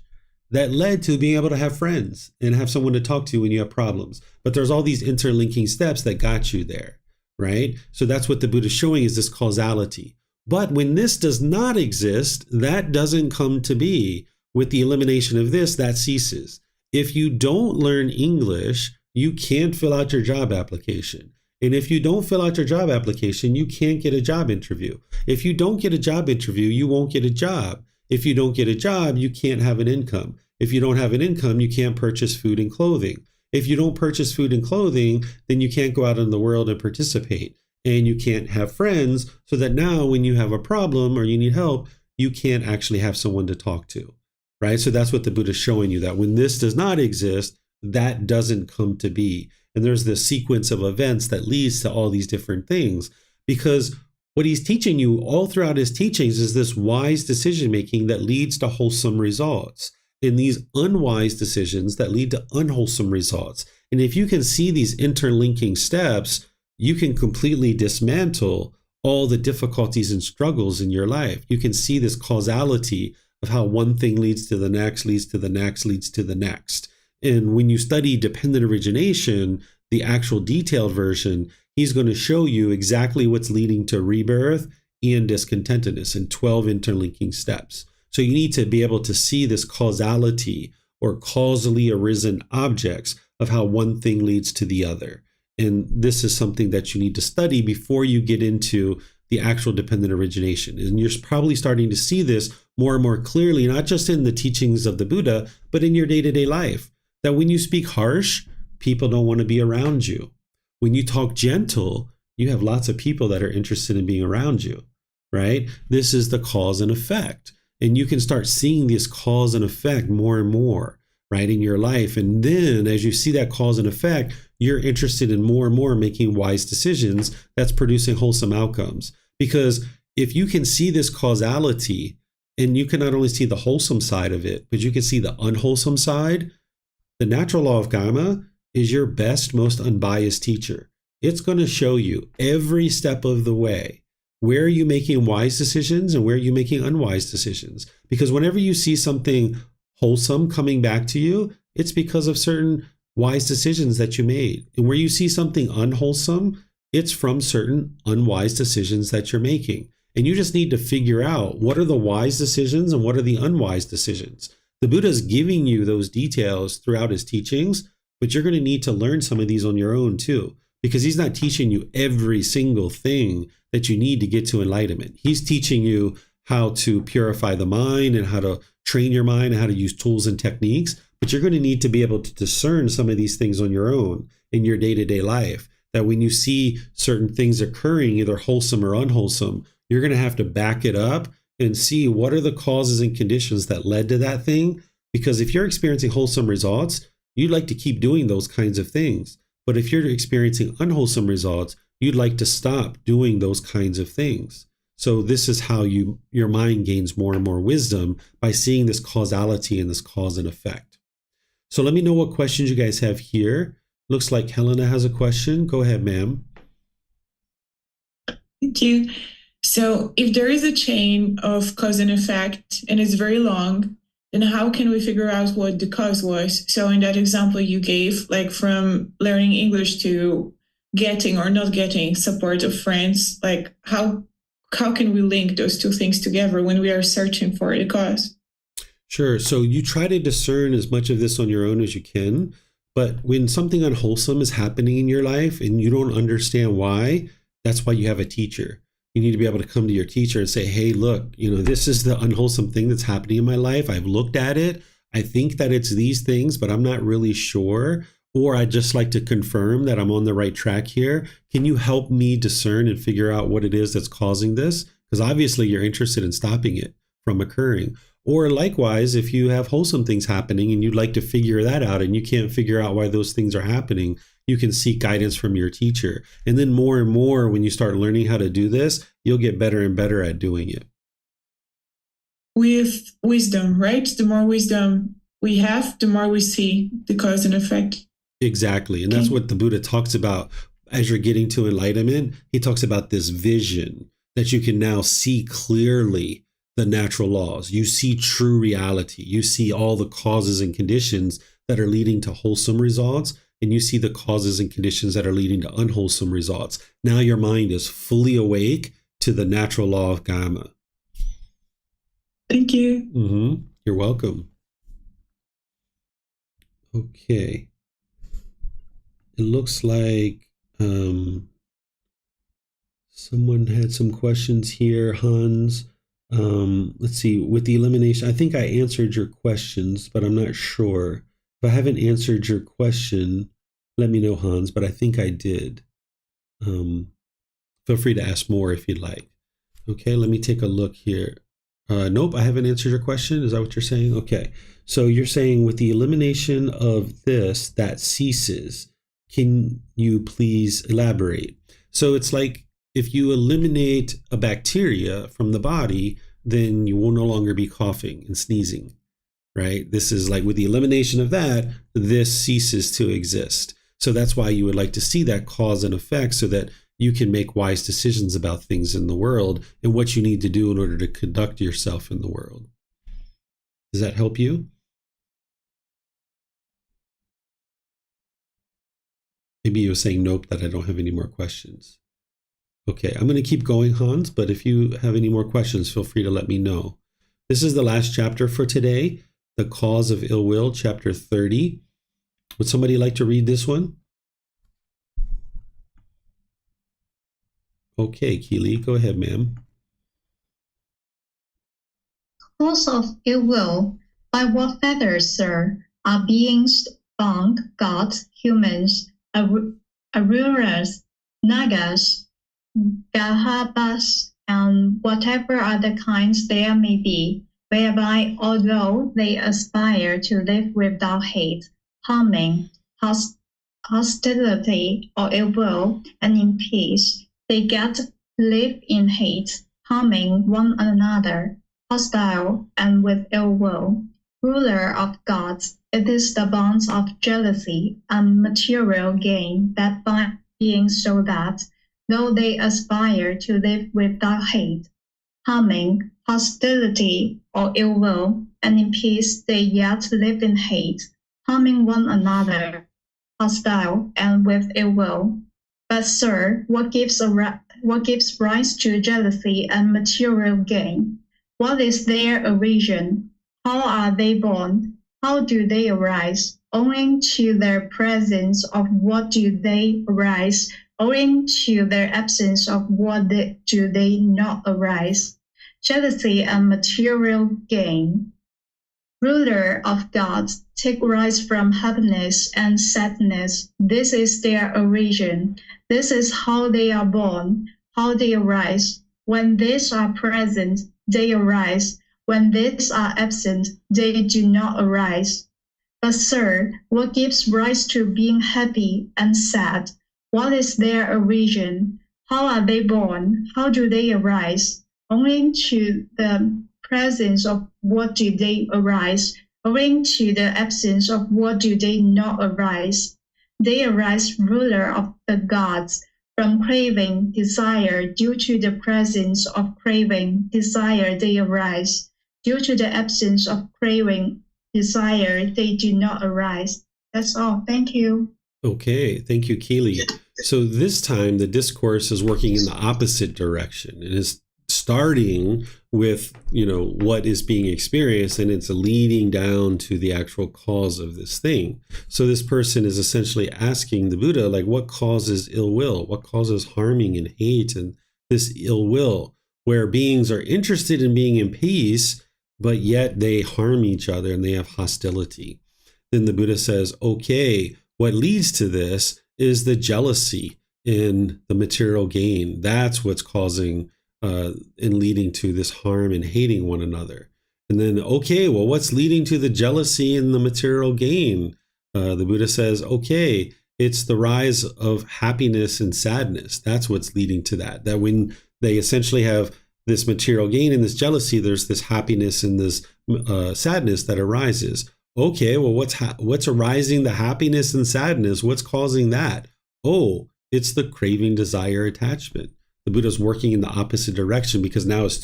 that led to being able to have friends and have someone to talk to when you have problems. But there's all these interlinking steps that got you there, right? So that's what the Buddha is showing, is this causality. But when this does not exist, that doesn't come to be. With the elimination of this, that ceases. If you don't learn English, you can't fill out your job application. And if you don't fill out your job application, you can't get a job interview. If you don't get a job interview, you won't get a job. If you don't get a job, you can't have an income. If you don't have an income, you can't purchase food and clothing. If you don't purchase food and clothing, then you can't go out in the world and participate. And you can't have friends, so that now when you have a problem or you need help, you can't actually have someone to talk to, right? So that's what the Buddha is showing you, that when this does not exist, that doesn't come to be. And there's this sequence of events that leads to all these different things, because what he's teaching you all throughout his teachings is this wise decision-making that leads to wholesome results, and these unwise decisions that lead to unwholesome results. And if you can see these interlinking steps, you can completely dismantle all the difficulties and struggles in your life. You can see this causality of how one thing leads to the next, leads to the next, leads to the next. And when you study dependent origination, the actual detailed version, he's going to show you exactly what's leading to rebirth and discontentedness in 12 interlinking steps. So you need to be able to see this causality, or causally arisen objects, of how one thing leads to the other. And this is something that you need to study before you get into the actual dependent origination. And you're probably starting to see this more and more clearly, not just in the teachings of the Buddha, but in your day-to-day life. That when you speak harsh, people don't want to be around you. When you talk gentle, you have lots of people that are interested in being around you, right? This is the cause and effect. And you can start seeing this cause and effect more and more, right, in your life. And then as you see that cause and effect, you're interested in more and more making wise decisions that's producing wholesome outcomes. Because if you can see this causality, and you can not only see the wholesome side of it, but you can see the unwholesome side, the natural law of karma is your best, most unbiased teacher. It's going to show you every step of the way where are you making wise decisions and where are you making unwise decisions. Because whenever you see something wholesome coming back to you, it's because of certain wise decisions that you made. And where you see something unwholesome, it's from certain unwise decisions that you're making. And you just need to figure out what are the wise decisions and what are the unwise decisions. The Buddha is giving you those details throughout his teachings, but you're going to need to learn some of these on your own too, because he's not teaching you every single thing that you need to get to enlightenment. He's teaching you how to purify the mind and how to train your mind and how to use tools and techniques, but you're going to need to be able to discern some of these things on your own in your day-to-day life. That when you see certain things occurring, either wholesome or unwholesome, you're going to have to back it up and see what are the causes and conditions that led to that thing. Because if you're experiencing wholesome results, you'd like to keep doing those kinds of things. But if you're experiencing unwholesome results, you'd like to stop doing those kinds of things. So this is how your mind gains more and more wisdom, by seeing this causality and this cause and effect. So let me know what questions you guys have here. Looks like Helena has a question. Go ahead, ma'am. Thank you. So if there is a chain of cause and effect and it's very long, then how can we figure out what the cause was? So in that example you gave, like from learning English to getting or not getting support of friends, like how can we link those two things together when we are searching for the cause? Sure. So you try to discern as much of this on your own as you can. But when something unwholesome is happening in your life and you don't understand why, that's why you have a teacher. You need to be able to come to your teacher and say, hey, look, this is the unwholesome thing that's happening in my life. I've looked at it. I think that it's these things, but I'm not really sure. Or I'd just like to confirm that I'm on the right track here. Can you help me discern and figure out what it is that's causing this? Because obviously you're interested in stopping it from occurring. Or likewise, if you have wholesome things happening and you'd like to figure that out and you can't figure out why those things are happening, you can seek guidance from your teacher. And then more and more, when you start learning how to do this, you'll get better and better at doing it. With wisdom, right? The more wisdom we have, the more we see the cause and effect. Exactly. And that's what the Buddha talks about as you're getting to enlightenment. He talks about this vision that you can now see clearly the natural laws. You see true reality. You see all the causes and conditions that are leading to wholesome results, and you see the causes and conditions that are leading to unwholesome results. Now your mind is fully awake to the natural law of karma. Thank you. Mm-hmm. You're welcome. Okay. It looks like someone had some questions here, Hans. Let's see, with the elimination, I think I answered your questions, but I'm not sure. If I haven't answered your question, let me know, Hans, but I think I did. Feel free to ask more if you'd like. Okay, let me take a look here. Nope, I haven't answered your question. Is that what you're saying? Okay, so you're saying with the elimination of this, that ceases. Can you please elaborate? So it's like if you eliminate a bacteria from the body, then you will no longer be coughing and sneezing, right? This is like with the elimination of that, this ceases to exist. So that's why you would like to see that cause and effect so that you can make wise decisions about things in the world and what you need to do in order to conduct yourself in the world. Does that help you? Maybe you were saying nope, that I don't have any more questions. Okay, I'm going to keep going, Hans, but if you have any more questions, feel free to let me know. This is the last chapter for today, The Cause of Ill Will, chapter 30. Would somebody like to read this one? Okay, Keely, go ahead, ma'am. Cause of ill will. By what feathers, sir, are beings bound, gods, humans, aruras, nagas, gahabas, and whatever other kinds there may be, whereby, although they aspire to live without hate, harming, hostility, or ill will, and in peace, they get to live in hate, harming one another, hostile and with ill will. Ruler of gods, it is the bonds of jealousy and material gain that bind beings so that, though they aspire to live without hate, harming, hostility, or ill will, and in peace they yet live in hate, harming one another, hostile and with ill will. But, sir, what gives rise to jealousy and material gain? What is their origin? How are they born? How do they arise? Owing to their presence of what do they arise? Owing to their absence of what do they not arise? Jealousy and material gain. Ruler of gods, take rise from happiness and sadness. This is their origin. This is how they are born, how they arise. When these are present, they arise. When these are absent, they do not arise. But, sir, what gives rise to being happy and sad? What is their origin? How are they born? How do they arise? Owing to the presence of what do they arise? Owing to the absence of what do they not arise? They arise, ruler of the gods, from craving, desire. Due to the presence of craving, desire, they arise. Due to the absence of craving, desire, they do not arise. That's all. Thank you. Okay, thank you, Keely. So this time the discourse is working in the opposite direction and is starting with, what is being experienced, and it's leading down to the actual cause of this thing. So this person is essentially asking the Buddha, like, what causes ill will? What causes harming and hate and this ill will, where beings are interested in being in peace, but yet they harm each other and they have hostility. Then the Buddha says, okay, what leads to this is the jealousy in the material gain. That's what's causing and leading to this harm and hating one another. And then, okay, well, what's leading to the jealousy and the material gain? The Buddha says, okay, it's the rise of happiness and sadness. That's what's leading to that. That when they essentially have this material gain and this jealousy, there's this happiness and this sadness that arises. Okay, well, what's arising the happiness and sadness? What's causing that? Oh, it's the craving, desire, attachment. The Buddha's working in the opposite direction because now this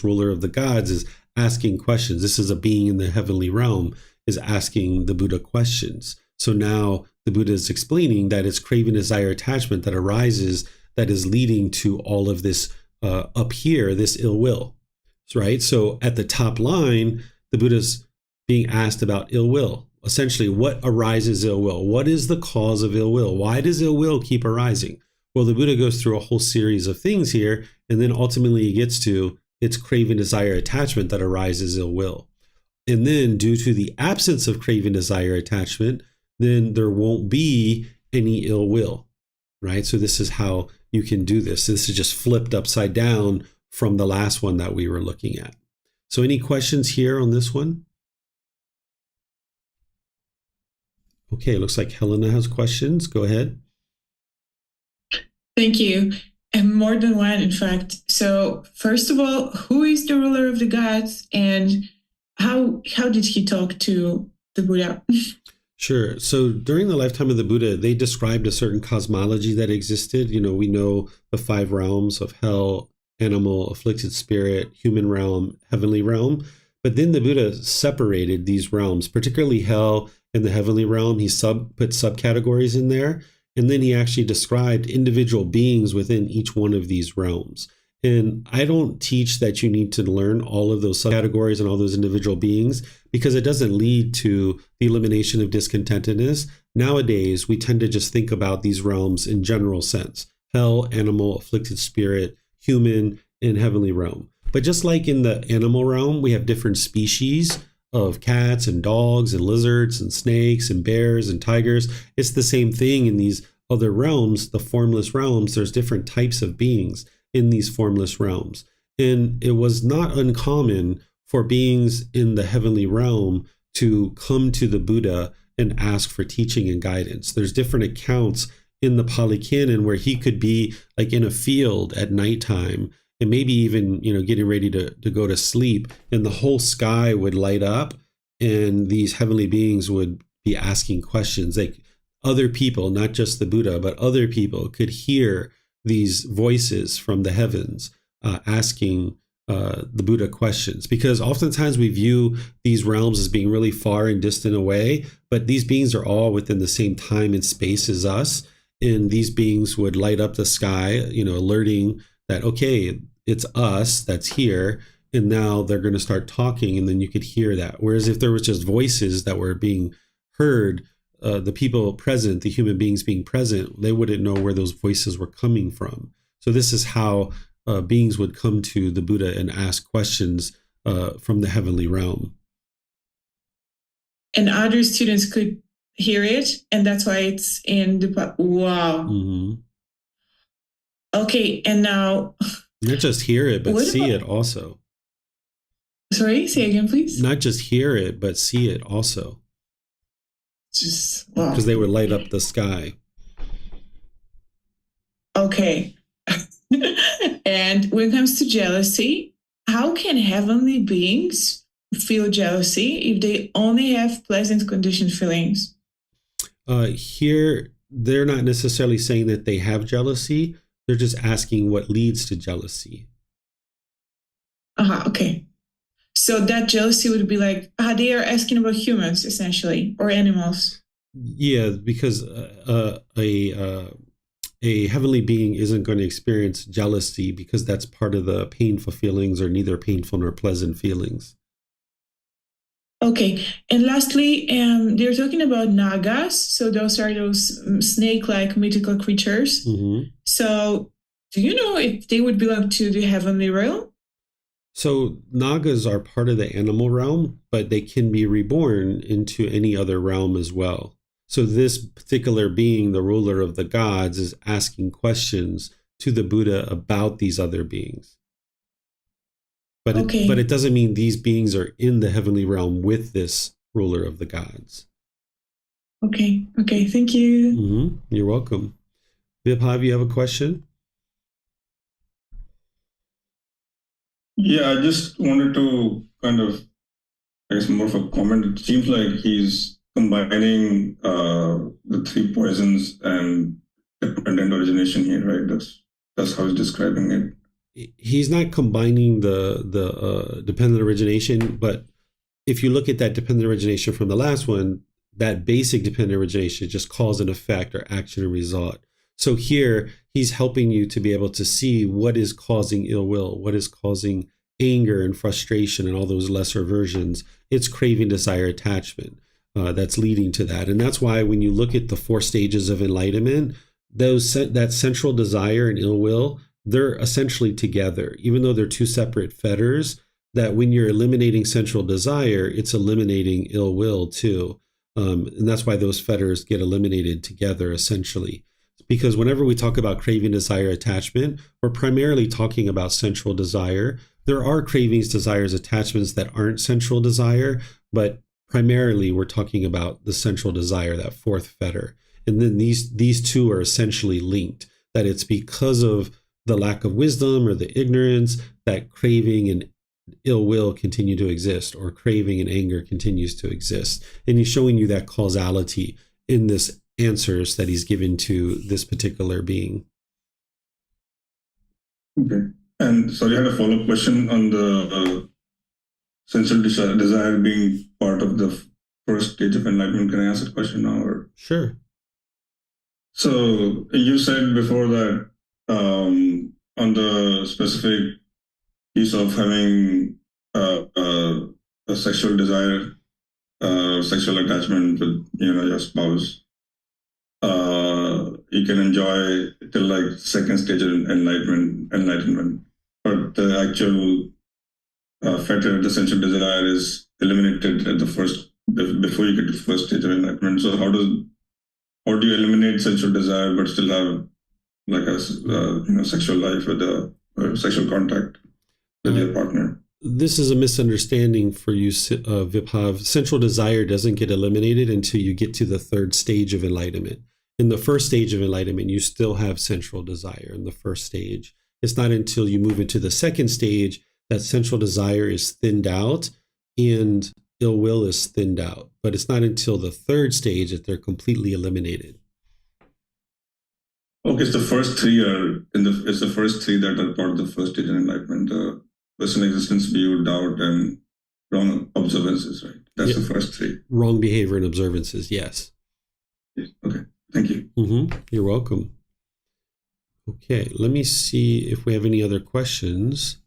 ruler of the gods is asking questions. This is a being in the heavenly realm is asking the Buddha questions. So now the Buddha is explaining that it's craving, desire, attachment that arises, that is leading to all of this up here, this ill will, right? So at the top line, the Buddha's being asked about ill will. Essentially, what arises ill will? What is the cause of ill will? Why does ill will keep arising? Well, the Buddha goes through a whole series of things here, and then ultimately he gets to it's craving, desire, attachment that arises ill will. And then due to the absence of craving, desire, attachment, then there won't be any ill will, right? So this is how you can do this. This is just flipped upside down from the last one that we were looking at. So any questions here on this one? Okay, it looks like Helena has questions. Go ahead. Thank you. And more than one, in fact. So first of all, who is the ruler of the gods, and how did he talk to the Buddha? Sure. So during the lifetime of the Buddha, they described a certain cosmology that existed. We know the 5 realms of hell, animal, afflicted spirit, human realm, heavenly realm. But then the Buddha separated these realms, particularly hell and the heavenly realm. He put subcategories in there. And then he actually described individual beings within each one of these realms. And I don't teach that you need to learn all of those subcategories and all those individual beings, because it doesn't lead to the elimination of discontentedness. Nowadays, we tend to just think about these realms in general sense. hell, animal, afflicted spirit, human, and heavenly realm. But just like in the animal realm, we have different species of cats and dogs and lizards and snakes and bears and tigers. It's the same thing in these other realms, the formless realms. There's different types of beings in these formless realms. And it was not uncommon for beings in the heavenly realm to come to the Buddha and ask for teaching and guidance. There's different accounts in the Pali Canon where he could be like in a field at nighttime and maybe even, getting ready to go to sleep, and the whole sky would light up and these heavenly beings would be asking questions. Like other people, not just the Buddha, but other people could hear these voices from the heavens asking the Buddha questions, because oftentimes we view these realms as being really far and distant away, but these beings are all within the same time and space as us. And these beings would light up the sky, alerting that, okay, it's us that's here. And now they're going to start talking, and then you could hear that. Whereas if there was just voices that were being heard, the people present, the human beings being present, they wouldn't know where those voices were coming from. So this is how beings would come to the Buddha and ask questions from the heavenly realm. And other students could hear it, and that's why it's in the... Wow. Mm-hmm. Okay, and now... Not just hear it, but see it also. Sorry, say again, please. Not just hear it, but see it also. Just wow. Because they would light up the sky. Okay. And when it comes to jealousy, how can heavenly beings feel jealousy if they only have pleasant conditioned feelings? Here, they're not necessarily saying that they have jealousy. They're just asking what leads to jealousy. Okay. So that jealousy would be like, they are asking about humans, essentially, or animals. Yeah, because a heavenly being isn't going to experience jealousy, because that's part of the painful feelings, or neither painful nor pleasant feelings. Okay. And lastly, they're talking about nagas. So those are those snake-like mythical creatures. Mm-hmm. So do you know if they would belong to the heavenly realm? So nagas are part of the animal realm, but they can be reborn into any other realm as well. So this particular being, the ruler of the gods, is asking questions to the Buddha about these other beings. But it doesn't mean these beings are in the heavenly realm with this ruler of the gods. Okay. Thank you. Mm-hmm. You're welcome. Vibhav, you have a question? Yeah, I just wanted to kind of, I guess, more of a comment. It seems like he's combining the three poisons and dependent origination here, right? That's how he's describing it. He's not combining the dependent origination, but if you look at that dependent origination from the last one, that basic dependent origination just cause and effect, or action and result. So here he's helping you to be able to see what is causing ill will, what is causing anger and frustration and all those lesser versions. It's craving, desire, attachment that's leading to that. And that's why when you look at the 4 stages of enlightenment, that central desire and ill will, they're essentially together, even though they're 2 separate fetters. That when you're eliminating central desire, it's eliminating ill will too. And that's why those fetters get eliminated together, essentially. Because whenever we talk about craving, desire, attachment, we're primarily talking about central desire. There are cravings, desires, attachments that aren't central desire, but primarily we're talking about the central desire, that 4th fetter. And then these 2 are essentially linked, that it's because of the lack of wisdom or the ignorance that craving and ill will continue to exist, or craving and anger continues to exist. And he's showing you that causality in this answers that he's given to this particular being. Okay. And sorry, I had a follow-up question on the sensual desire being part of the first stage of enlightenment. Can I ask a question now? Or? Sure. So you said before that on the specific piece of having a sexual desire, sexual attachment with your spouse, you can enjoy till like second stage of enlightenment. But the actual fetter, the sensual desire, is eliminated at the first, before you get to first stage of enlightenment. So how do you eliminate sensual desire but still have like a sexual life with or sexual contact with your partner? This is a misunderstanding for you, Vibhav. Sensual desire doesn't get eliminated until you get to the third stage of enlightenment. In the first stage of enlightenment, you still have sensual desire in the first stage. It's not until you move into the second stage that sensual desire is thinned out and ill will is thinned out. But it's not until the third stage that they're completely eliminated. Okay, it's the first three it's the first three that are part of the first stage of enlightenment. Personal existence, view, doubt, and wrong observances, right? That's the first three. Wrong behavior and observances, yes. Okay, thank you. You're welcome. Okay, let me see if we have any other questions.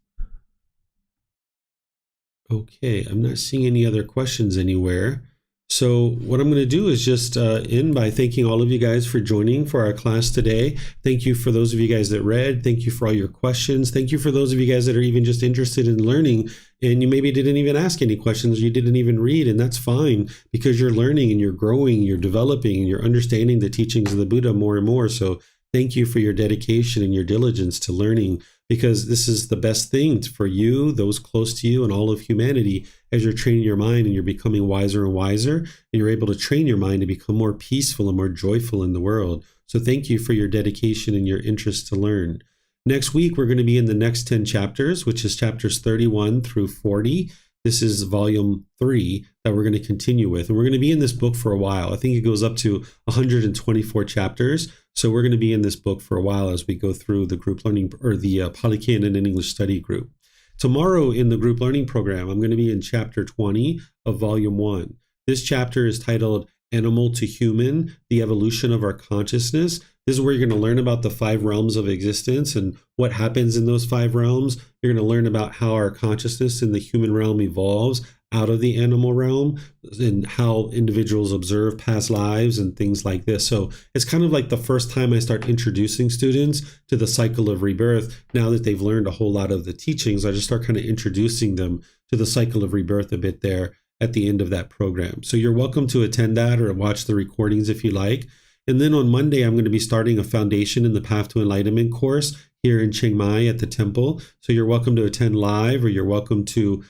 Okay, I'm not seeing any other questions anywhere. So what I'm going to do is just end by thanking all of you guys for joining for our class today. Thank you for those of you guys that read. Thank you for all your questions. Thank you for those of you guys that are even just interested in learning and you maybe didn't even ask any questions, you didn't even read, and that's fine because you're learning and you're growing, you're developing, and you're understanding the teachings of the Buddha more and more. So thank you for your dedication and your diligence to learning, because this is the best thing for you, those close to you, and all of humanity as you're training your mind and you're becoming wiser and wiser, and you're able to train your mind to become more peaceful and more joyful in the world. So thank you for your dedication and your interest to learn. Next week, we're going to be in the next 10 chapters, which is chapters 31 through 40. This is volume 3 that we're going to continue with. And we're going to be in this book for a while. I think it goes up to 124 chapters. So we're going to be in this book for a while as we go through the group learning, or the Pali Canon and English study group. Tomorrow in the group learning program, I'm going to be in chapter 20 of volume 1. This chapter is titled Animal to Human, the Evolution of Our Consciousness. This is where you're going to learn about the 5 realms of existence and what happens in those 5 realms. You're going to learn about how our consciousness in the human realm evolves out of the animal realm and how individuals observe past lives and things like this. So it's kind of like the first time I start introducing students to the cycle of rebirth. Now that they've learned a whole lot of the teachings, I just start kind of introducing them to the cycle of rebirth a bit there at the end of that program. So you're welcome to attend that or watch the recordings if you like. And then on Monday, I'm going to be starting a Foundation in the Path to Enlightenment course here in Chiang Mai at the temple. So you're welcome to attend live, or you're welcome to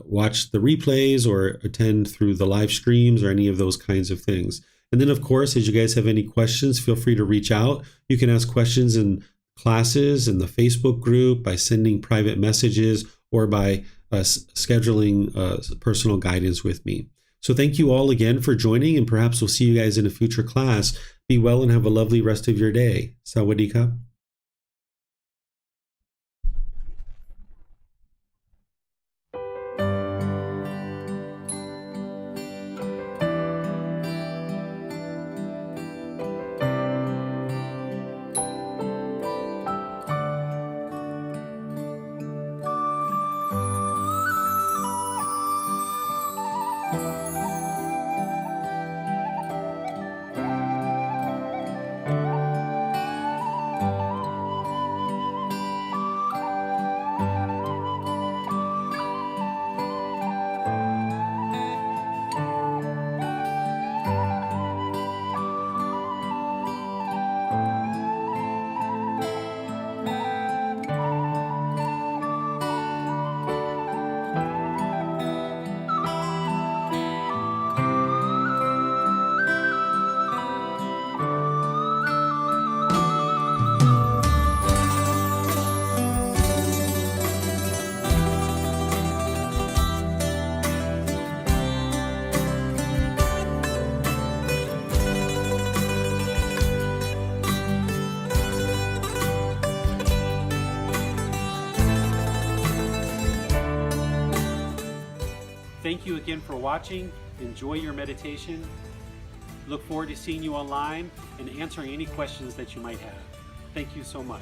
watch the replays or attend through the live streams or any of those kinds of things. And then, of course, as you guys have any questions, feel free to reach out. You can ask questions in classes, in the Facebook group, by sending private messages, or by scheduling personal guidance with me. So thank you all again for joining, and perhaps we'll see you guys in a future class. Be well and have a lovely rest of your day. Sawadee-ka. Thank you again for watching. Enjoy your meditation. Look forward to seeing you online and answering any questions that you might have. Thank you so much.